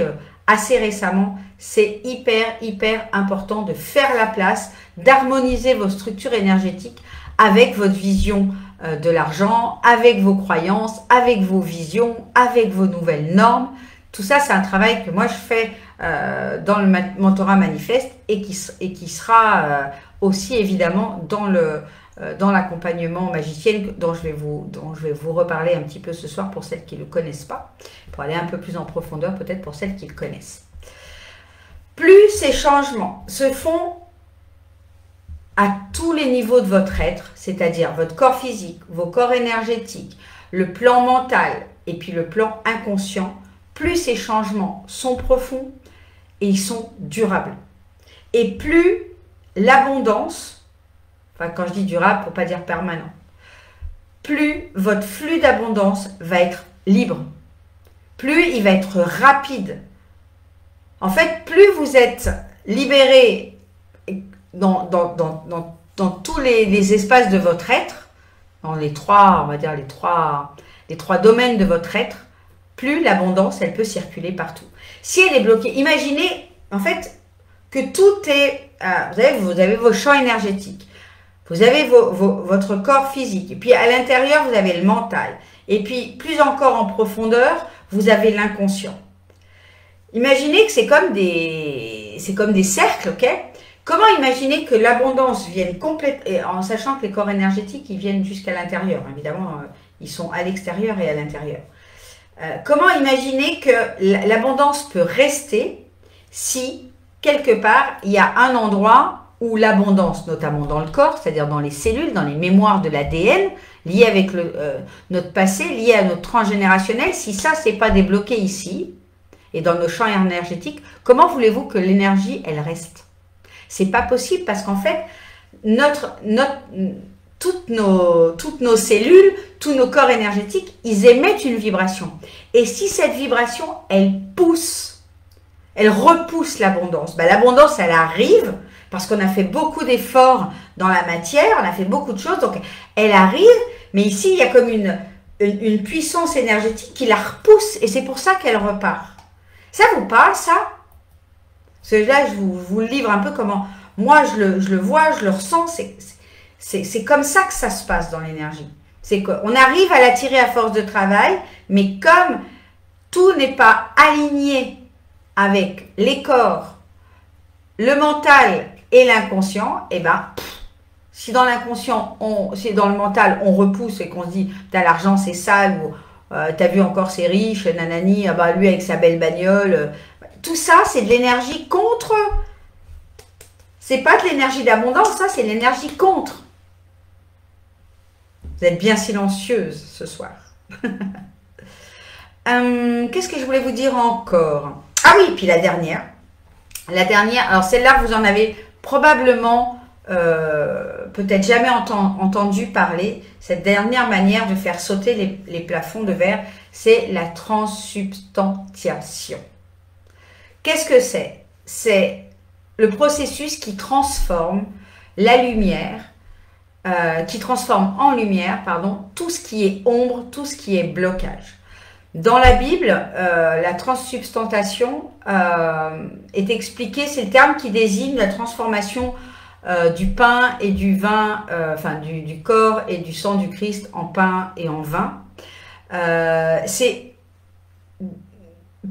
assez récemment. C'est hyper important de faire la place, d'harmoniser vos structures énergétiques avec votre vision de l'argent, avec vos croyances, avec vos visions, avec vos nouvelles normes. Tout ça, c'est un travail que moi, je fais dans le mentorat manifeste et qui sera aussi évidemment dans l'accompagnement magicienne dont je vais vous reparler un petit peu ce soir pour celles qui ne le connaissent pas, pour aller un peu plus en profondeur peut-être pour celles qui le connaissent. Plus ces changements se font à tous les niveaux de votre être, c'est-à-dire votre corps physique, vos corps énergétiques, le plan mental et puis le plan inconscient, plus ces changements sont profonds et ils sont durables. Et plus l'abondance, enfin quand je dis durable, pour ne pas dire permanent, plus votre flux d'abondance va être libre, plus il va être rapide. En fait, plus vous êtes libéré dans tous les espaces de votre être, dans les trois, on va dire les trois domaines de votre être, plus l'abondance, elle peut circuler partout. Si elle est bloquée, imaginez en fait que tout est, vous avez vos champs énergétiques, vous avez votre corps physique, et puis à l'intérieur, vous avez le mental, et puis plus encore en profondeur, vous avez l'inconscient. Imaginez que c'est comme des cercles, ok? Comment imaginer que l'abondance vienne complète, en sachant que les corps énergétiques, ils viennent jusqu'à l'intérieur, évidemment, ils sont à l'extérieur et à l'intérieur. Comment imaginer que l'abondance peut rester si, quelque part, il y a un endroit où l'abondance, notamment dans le corps, c'est-à-dire dans les cellules, dans les mémoires de l'ADN, liées avec notre passé, liées à notre transgénérationnel, si ça, c'est pas débloqué ici, et dans nos champs énergétiques, comment voulez-vous que l'énergie, elle reste? C'est pas possible parce qu'en fait, toutes nos cellules, tous nos corps énergétiques, ils émettent une vibration. Et si cette vibration, elle pousse, elle repousse l'abondance, ben, l'abondance, elle arrive parce qu'on a fait beaucoup d'efforts dans la matière, on a fait beaucoup de choses, donc elle arrive, mais ici, il y a comme une puissance énergétique qui la repousse et c'est pour ça qu'elle repart. Ça vous parle, ça? Parce que là, je vous le livre un peu comment moi, je le vois, je le ressens. C'est comme ça que ça se passe dans l'énergie. C'est qu'on arrive à l'attirer à force de travail, mais comme tout n'est pas aligné avec les corps, le mental et l'inconscient, et ben, si dans l'inconscient, si dans le mental, on repousse et qu'on se dit, t'as l'argent, c'est sale, ou t'as vu encore c'est riche, nanani, ah bah lui avec sa belle bagnole. Tout ça, c'est de l'énergie contre. C'est pas de l'énergie d'abondance, ça, c'est l'énergie contre. Vous êtes bien silencieuse ce soir. Qu'est-ce que je voulais vous dire encore? Ah oui, puis la dernière. La dernière, alors celle-là, vous en avez probablement peut-être jamais entendu parler. Cette dernière manière de faire sauter les plafonds de verre, c'est la transsubstantiation. Qu'est-ce que c'est? C'est le processus qui transforme la lumière, qui transforme en lumière, pardon, tout ce qui est ombre, tout ce qui est blocage. Dans la Bible, la transsubstantation est expliquée, c'est le terme qui désigne la transformation du pain et du vin, enfin du corps et du sang du Christ en pain et en vin. C'est,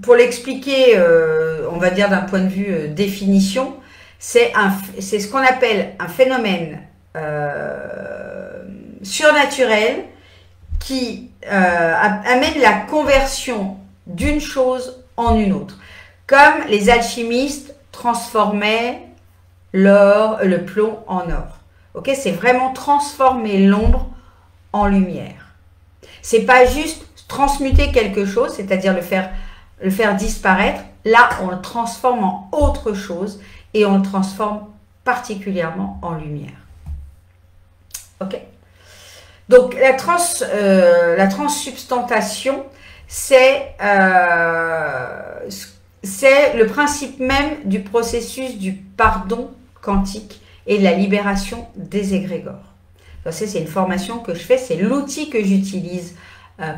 pour l'expliquer, on va dire d'un point de vue définition, c'est ce qu'on appelle un phénomène surnaturel qui amène la conversion d'une chose en une autre. Comme les alchimistes transformaient l'or, le plomb en or. Ok, c'est vraiment transformer l'ombre en lumière. C'est pas juste transmuter quelque chose, c'est-à-dire le faire disparaître. Là, on le transforme en autre chose et on le transforme particulièrement en lumière. Ok. Donc, la transsubstantation, c'est le principe même du processus du pardon quantique et de la libération des égrégores. Ça, c'est une formation que je fais, c'est l'outil que j'utilise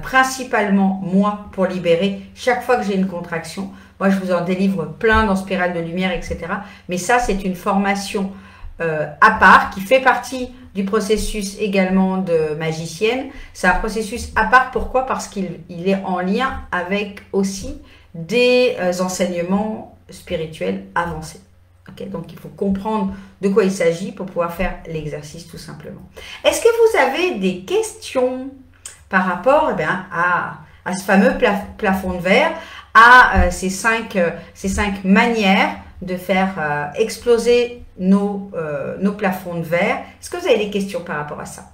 principalement, moi, pour libérer chaque fois que j'ai une contraction. Moi, je vous en délivre plein dans Spirale de Lumière, etc. Mais ça, c'est une formation à part qui fait partie du processus également de magicienne. C'est un processus à part. Pourquoi? Parce qu'il est en lien avec aussi des enseignements spirituels avancés. Okay, donc, il faut comprendre de quoi il s'agit pour pouvoir faire l'exercice tout simplement. Est-ce que vous avez des questions par rapport à ce fameux plafond de verre, à ces cinq manières de faire exploser nos plafonds de verre? Est-ce que vous avez des questions par rapport à ça?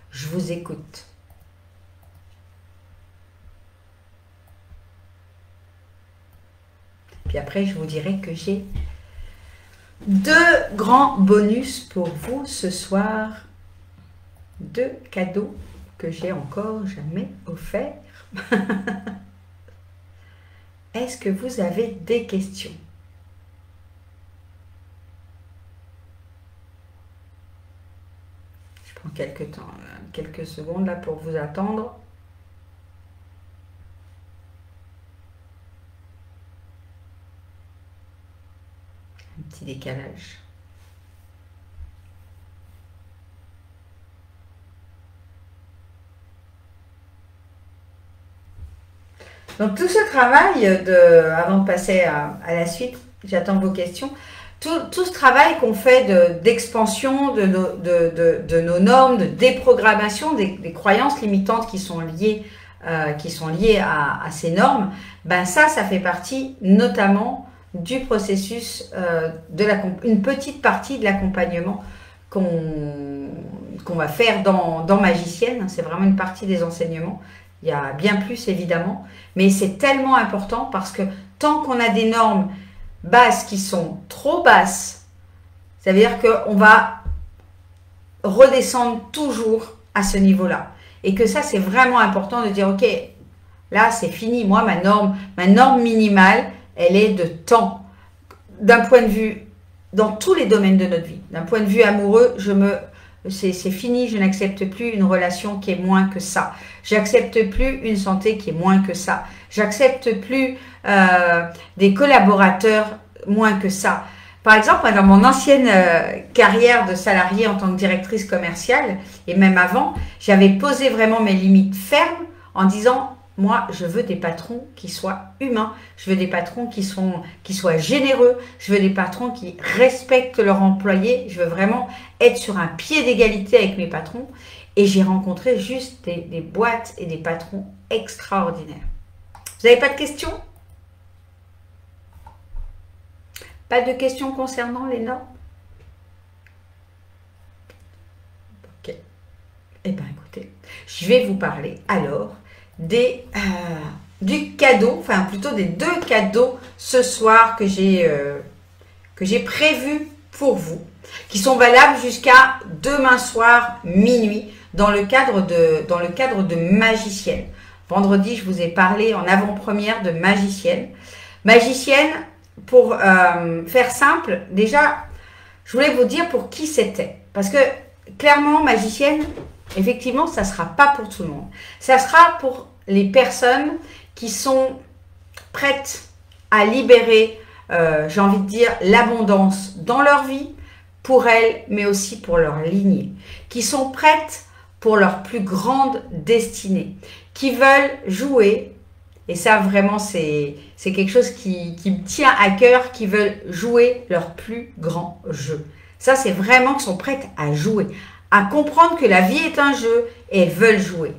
Je vous écoute. Puis après, je vous dirai que j'ai 2 grands bonus pour vous ce soir. 2 cadeaux que j'ai encore jamais offerts. Est-ce que vous avez des questions? Je prends quelques secondes là pour vous attendre. Un petit décalage. Donc tout ce travail, avant de passer à la suite, j'attends vos questions, tout ce travail qu'on fait d'expansion de nos normes, de déprogrammation des croyances limitantes qui sont liées à ces normes, ben ça fait partie notamment du processus, une petite partie de l'accompagnement qu'on va faire dans Magicienne. C'est vraiment une partie des enseignements. Il y a bien plus évidemment, mais c'est tellement important parce que tant qu'on a des normes basses qui sont trop basses, ça veut dire qu'on va redescendre toujours à ce niveau-là. Et que ça, c'est vraiment important de dire, ok, là, c'est fini. Moi, ma norme minimale, elle est de temps. D'un point de vue, dans tous les domaines de notre vie, d'un point de vue amoureux, c'est fini, je n'accepte plus une relation qui est moins que ça. J'accepte plus une santé qui est moins que ça. J'accepte plus des collaborateurs moins que ça. Par exemple, dans mon ancienne carrière de salariée en tant que directrice commerciale, et même avant, j'avais posé vraiment mes limites fermes en disant, moi, je veux des patrons qui soient humains, je veux des patrons qui soient généreux, je veux des patrons qui respectent leurs employés, je veux vraiment être sur un pied d'égalité avec mes patrons. Et j'ai rencontré juste des boîtes et des patrons extraordinaires. Vous n'avez pas de questions? Pas de questions concernant les normes? Ok. Eh bien, écoutez, je vais vous parler alors du cadeau, enfin plutôt des 2 cadeaux ce soir que j'ai prévus pour vous, qui sont valables jusqu'à demain soir minuit dans le cadre de Magicienne. Vendredi, je vous ai parlé en avant-première de Magicienne. Magicienne, pour faire simple, déjà, je voulais vous dire pour qui c'était. Parce que clairement, Magicienne, effectivement, ça ne sera pas pour tout le monde. Ça sera pour les personnes qui sont prêtes à libérer, j'ai envie de dire, l'abondance dans leur vie, pour elles, mais aussi pour leur lignée, qui sont prêtes pour leur plus grande destinée, qui veulent jouer, et ça vraiment c'est quelque chose qui me tient à cœur, qui veulent jouer leur plus grand jeu. Ça c'est vraiment qu'ils sont prêtes à jouer, à comprendre que la vie est un jeu et elles veulent jouer.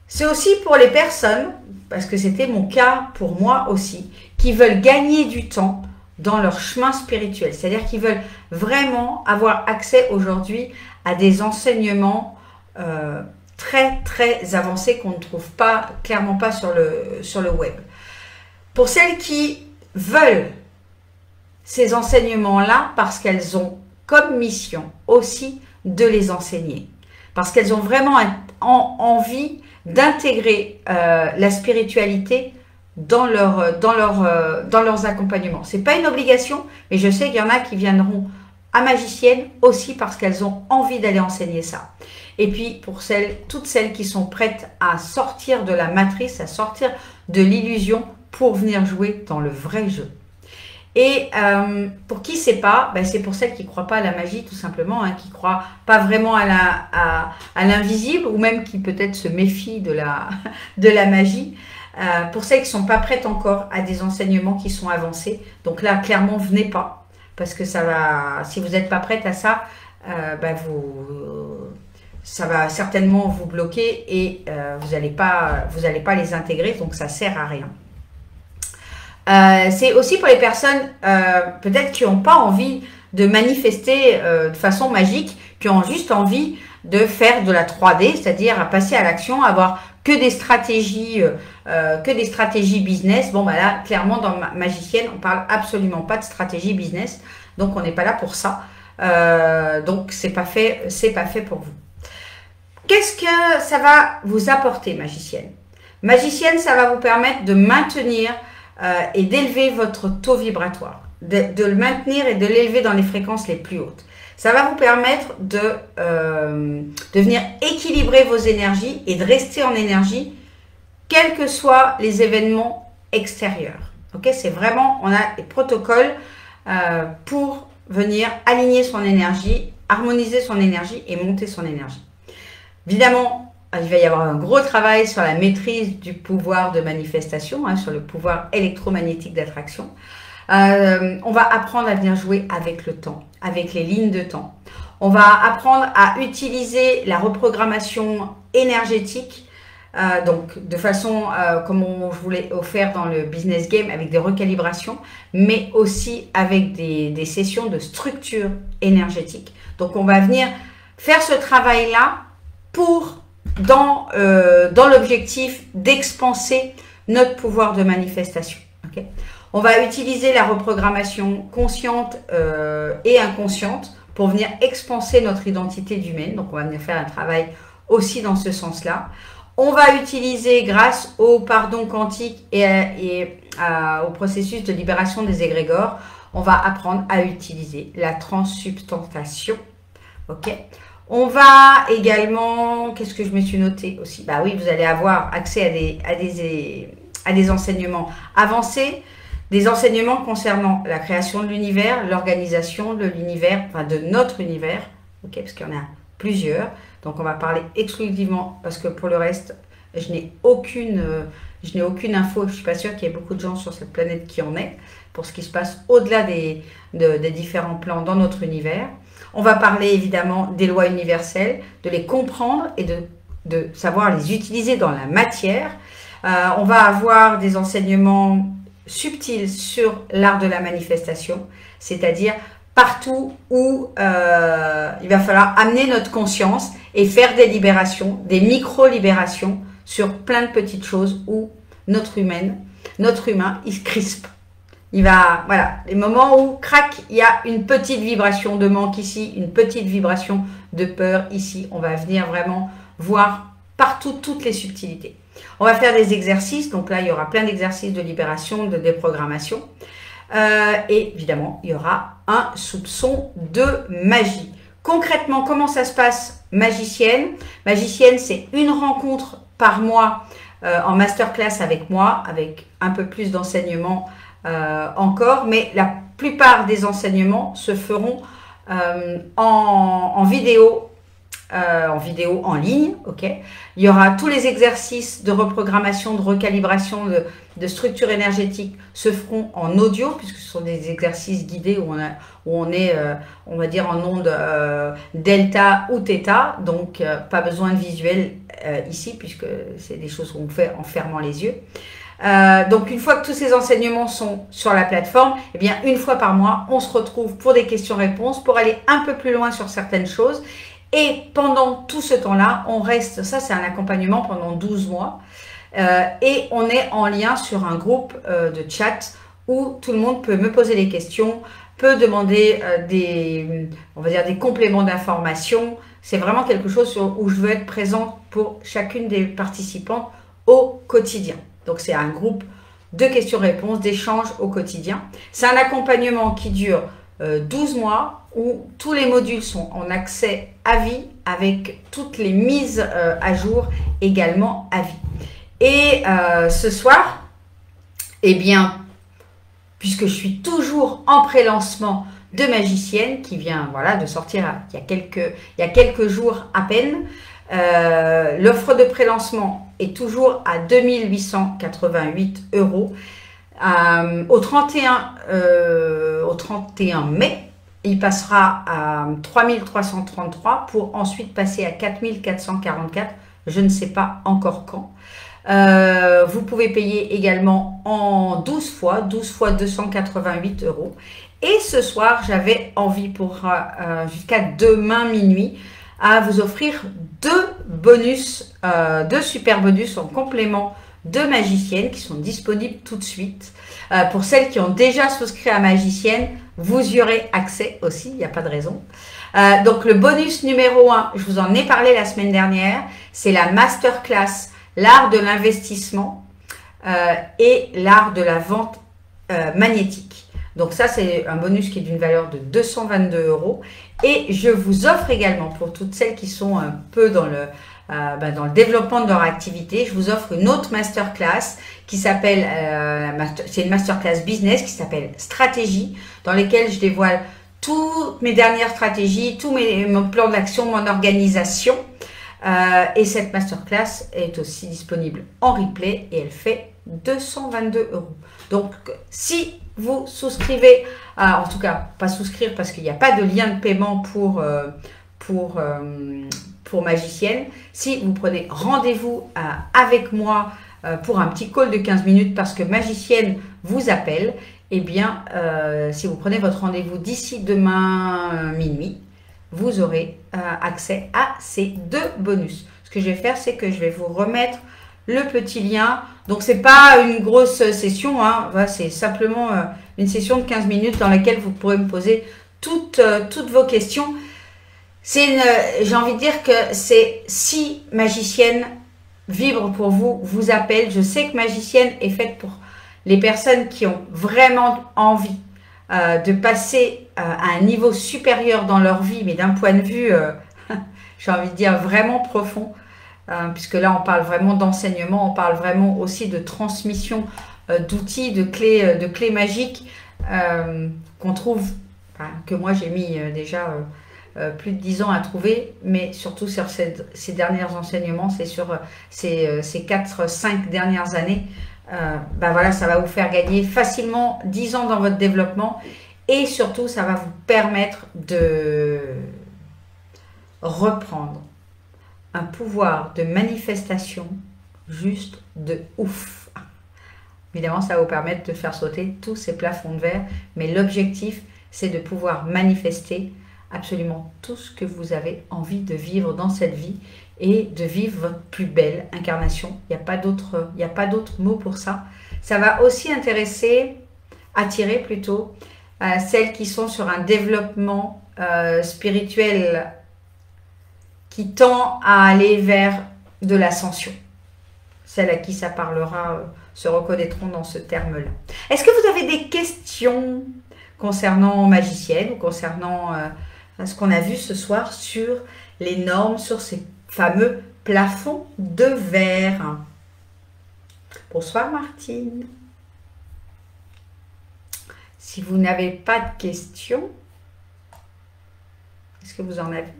C'est aussi pour les personnes, parce que c'était mon cas pour moi aussi, qui veulent gagner du temps dans leur chemin spirituel. C'est-à-dire qu'ils veulent vraiment avoir accès aujourd'hui à des enseignements très très avancés qu'on ne trouve pas, clairement pas sur le web. Pour celles qui veulent ces enseignements-là, parce qu'elles ont comme mission aussi de les enseigner. Parce qu'elles ont vraiment envie d'intégrer la spiritualité dans leurs accompagnements. Ce n'est pas une obligation, mais je sais qu'il y en a qui viendront à Magicienne aussi parce qu'elles ont envie d'aller enseigner ça. Et puis pour toutes celles qui sont prêtes à sortir de la matrice, à sortir de l'illusion pour venir jouer dans le vrai jeu. Et pour qui c'est pas, ben c'est pour celles qui ne croient pas à la magie tout simplement, hein, qui ne croient pas vraiment à l'invisible ou même qui peut-être se méfient de la magie. Pour celles qui ne sont pas prêtes encore à des enseignements qui sont avancés. Donc là, clairement, venez pas. Parce que ça va, si vous n'êtes pas prête à ça, ben ça va certainement vous bloquer et vous n'allez pas les intégrer. Donc ça ne sert à rien. C'est aussi pour les personnes peut-être qui n'ont pas envie de manifester de façon magique, qui ont juste envie de faire de la 3D, c'est-à-dire à passer à l'action, avoir que des stratégies business. Bon, bah là, clairement, dans Magicienne, on parle absolument pas de stratégie business, donc on n'est pas là pour ça. Donc c'est pas fait pour vous. Qu'est-ce que ça va vous apporter, Magicienne? Magicienne, ça va vous permettre de maintenir et d'élever votre taux vibratoire, de le maintenir et de l'élever dans les fréquences les plus hautes. Ça va vous permettre de venir équilibrer vos énergies et de rester en énergie, quels que soient les événements extérieurs. Okay, c'est vraiment, on a des protocoles pour venir aligner son énergie, harmoniser son énergie et monter son énergie. Évidemment, il va y avoir un gros travail sur la maîtrise du pouvoir de manifestation, hein, sur le pouvoir électromagnétique d'attraction. On va apprendre à venir jouer avec le temps, avec les lignes de temps. On va apprendre à utiliser la reprogrammation énergétique, donc de façon comme je vous l'ai offert dans le business game, avec des recalibrations, mais aussi avec des sessions de structure énergétique. Donc on va venir faire ce travail-là pour dans l'objectif d'expanser notre pouvoir de manifestation. Okay, on va utiliser la reprogrammation consciente et inconsciente pour venir expanser notre identité d'humaine. Donc, on va venir faire un travail aussi dans ce sens-là. On va utiliser, grâce au pardon quantique et au processus de libération des égrégores, on va apprendre à utiliser la transsubstantiation. Ok. On va également, qu'est-ce que je me suis noté aussi? Bah oui, vous allez avoir accès à des enseignements avancés, des enseignements concernant la création de l'univers, l'organisation de l'univers, enfin de notre univers, ok, parce qu'il y en a plusieurs. Donc on va parler exclusivement, parce que pour le reste, je n'ai aucune info. Je suis pas sûre qu'il y ait beaucoup de gens sur cette planète qui en aient, pour ce qui se passe au-delà des différents plans dans notre univers. On va parler évidemment des lois universelles, de les comprendre et de savoir les utiliser dans la matière. On va avoir des enseignements subtils sur l'art de la manifestation, c'est-à-dire partout où il va falloir amener notre conscience et faire des libérations, des micro-libérations sur plein de petites choses où notre humain, il se crispe. Il va, voilà, les moments où, crac, il y a une petite vibration de manque ici, une petite vibration de peur ici. On va venir vraiment voir partout toutes les subtilités. On va faire des exercices, donc là, il y aura plein d'exercices de libération, de déprogrammation. Et évidemment, il y aura un soupçon de magie. Concrètement, comment ça se passe, Magicienne? Magicienne, c'est une rencontre par mois en masterclass avec moi, avec un peu plus d'enseignement encore, mais la plupart des enseignements se feront en vidéo en ligne, ok. Il y aura tous les exercices de reprogrammation, de recalibration, de structure énergétique se feront en audio, puisque ce sont des exercices guidés où on est, on va dire, en onde delta ou theta, donc pas besoin de visuel ici, puisque c'est des choses qu'on fait en fermant les yeux. Donc une fois que tous ces enseignements sont sur la plateforme, eh bien une fois par mois, on se retrouve pour des questions-réponses, pour aller un peu plus loin sur certaines choses. Et pendant tout ce temps-là, on reste, ça c'est un accompagnement pendant 12 mois, et on est en lien sur un groupe de chat où tout le monde peut me poser des questions, peut demander on va dire des compléments d'information. C'est vraiment quelque chose où je veux être présente pour chacune des participantes au quotidien. Donc c'est un groupe de questions-réponses, d'échanges au quotidien. C'est un accompagnement qui dure 12 mois où tous les modules sont en accès à vie avec toutes les mises à jour également à vie. Et ce soir, eh bien, puisque je suis toujours en pré-lancement de Magicienne qui vient voilà, de sortir il y a quelques jours à peine, l'offre de pré-lancement est toujours à 2888 €. Au 31 mai, il passera à 3333 pour ensuite passer à 4444. Je ne sais pas encore quand. Vous pouvez payer également en 12 fois 288 €. Et ce soir, j'avais envie pour jusqu'à demain minuit à vous offrir deux super bonus en complément de Magicienne qui sont disponibles tout de suite. Pour celles qui ont déjà souscrit à Magicienne, vous y aurez accès aussi, il n'y a pas de raison. Donc le bonus numéro 1, je vous en ai parlé la semaine dernière, c'est la masterclass, l'art de l'investissement et l'art de la vente magnétique. Donc ça, c'est un bonus qui est d'une valeur de 222 €. Et je vous offre également, pour toutes celles qui sont un peu dans le développement de leur activité, je vous offre une autre masterclass qui s'appelle, c'est une masterclass business qui s'appelle Stratégie, dans lesquelles je dévoile toutes mes dernières stratégies, mon plan d'action, mon organisation. Et cette masterclass est aussi disponible en replay et elle fait 222 €. Donc, si vous souscrivez, en tout cas, pas souscrire parce qu'il n'y a pas de lien de paiement pour Magicienne. Si vous prenez rendez-vous avec moi pour un petit call de 15 minutes parce que Magicienne vous appelle, eh bien, si vous prenez votre rendez-vous d'ici demain minuit, vous aurez accès à ces deux bonus. Ce que je vais faire, c'est que je vais vous remettre le petit lien. Donc, c'est pas une grosse session, hein. Voilà, c'est simplement une session de 15 minutes dans laquelle vous pourrez me poser toutes vos questions. J'ai envie de dire que c'est si Magicienne vibre pour vous, vous appelle. Je sais que Magicienne est faite pour les personnes qui ont vraiment envie de passer à un niveau supérieur dans leur vie, mais d'un point de vue, j'ai envie de dire, vraiment profond, puisque là, on parle vraiment d'enseignement, on parle vraiment aussi de transmission d'outils, de clés magiques qu'on trouve, que moi j'ai mis déjà plus de 10 ans à trouver, mais surtout sur ces derniers enseignements, c'est sur ces 4-5 dernières années. Voilà, ça va vous faire gagner facilement 10 ans dans votre développement et surtout, ça va vous permettre de reprendre un pouvoir de manifestation juste de ouf. Évidemment, ça va vous permettre de faire sauter tous ces plafonds de verre, mais l'objectif, c'est de pouvoir manifester absolument tout ce que vous avez envie de vivre dans cette vie et de vivre votre plus belle incarnation. Il n'y a pas d'autre mot pour ça. Ça va aussi attirer plutôt celles qui sont sur un développement spirituel qui tend à aller vers de l'ascension. Celles à qui ça parlera se reconnaîtront dans ce terme-là. Est-ce que vous avez des questions concernant Magicienne ou concernant ce qu'on a vu ce soir sur les normes, sur ces fameux plafonds de verre? Bonsoir Martine. Si vous n'avez pas de questions, est-ce que vous en avez?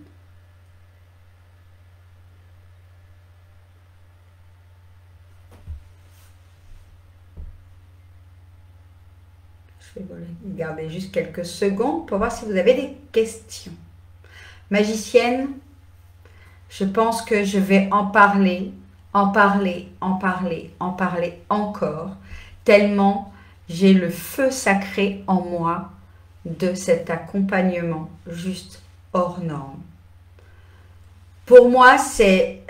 Je vais vous garder juste quelques secondes pour voir si vous avez des questions. Magicienne, je pense que je vais en parler encore, tellement j'ai le feu sacré en moi de cet accompagnement juste hors norme. Pour moi, c'est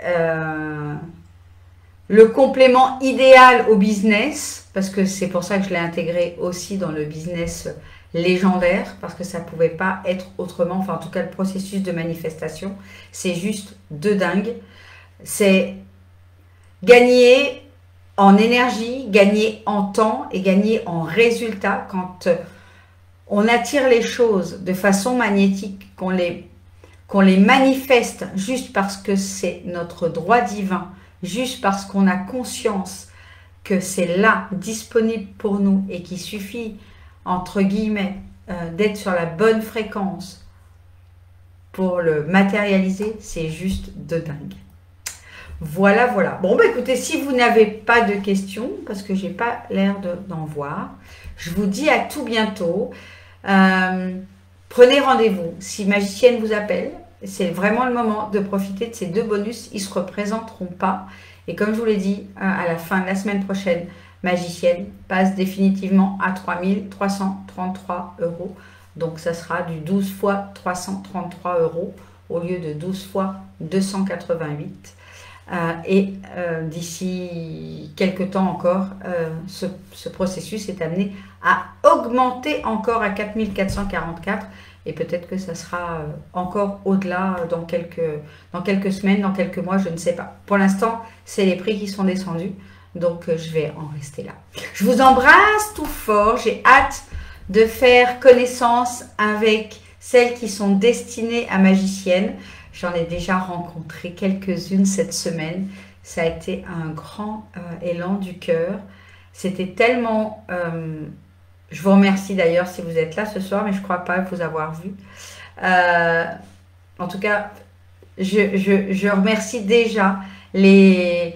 le complément idéal au business, parce que c'est pour ça que je l'ai intégré aussi dans le business légendaire, parce que ça ne pouvait pas être autrement, enfin en tout cas le processus de manifestation, c'est juste de dingue. C'est gagner en énergie, gagner en temps et gagner en résultat quand on attire les choses de façon magnétique, qu'on les manifeste juste parce que c'est notre droit divin, juste parce qu'on a conscience que c'est là, disponible pour nous et qu'il suffit, entre guillemets, d'être sur la bonne fréquence pour le matérialiser, c'est juste de dingue. Voilà, voilà. Bon, bah écoutez, si vous n'avez pas de questions, parce que j'ai pas l'air d'en voir, je vous dis à tout bientôt. Prenez rendez-vous. Si Magicienne vous appelle, c'est vraiment le moment de profiter de ces 2 bonus. Ils ne se représenteront pas. Et comme je vous l'ai dit, à la fin de la semaine prochaine, Magicienne passe définitivement à 3 333 €. Donc, ça sera du 12 fois 333 € au lieu de 12 fois 288. D'ici quelques temps encore, ce processus est amené à augmenter encore à 4 444 et peut-être que ça sera encore au-delà dans quelques semaines, dans quelques mois, je ne sais pas. Pour l'instant, c'est les prix qui sont descendus, donc je vais en rester là. Je vous embrasse tout fort, j'ai hâte de faire connaissance avec celles qui sont destinées à Magicienne. J'en ai déjà rencontré quelques-unes cette semaine. Ça a été un grand élan du cœur. C'était tellement... je vous remercie d'ailleurs si vous êtes là ce soir, mais je ne crois pas vous avoir vu. En tout cas, je remercie déjà les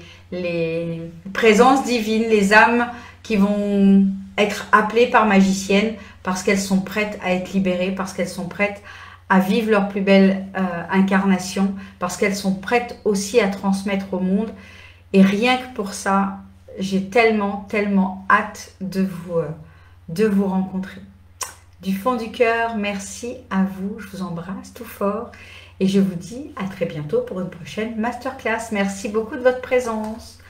présences divines, les âmes qui vont être appelées par Magicienne parce qu'elles sont prêtes à être libérées, parce qu'elles sont prêtes à vivre leur plus belle incarnation, parce qu'elles sont prêtes aussi à transmettre au monde. Et rien que pour ça, j'ai tellement, tellement hâte de vous rencontrer. Du fond du cœur, merci à vous, je vous embrasse tout fort et je vous dis à très bientôt pour une prochaine masterclass. Merci beaucoup de votre présence.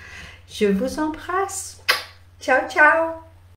Je vous embrasse. Ciao, ciao.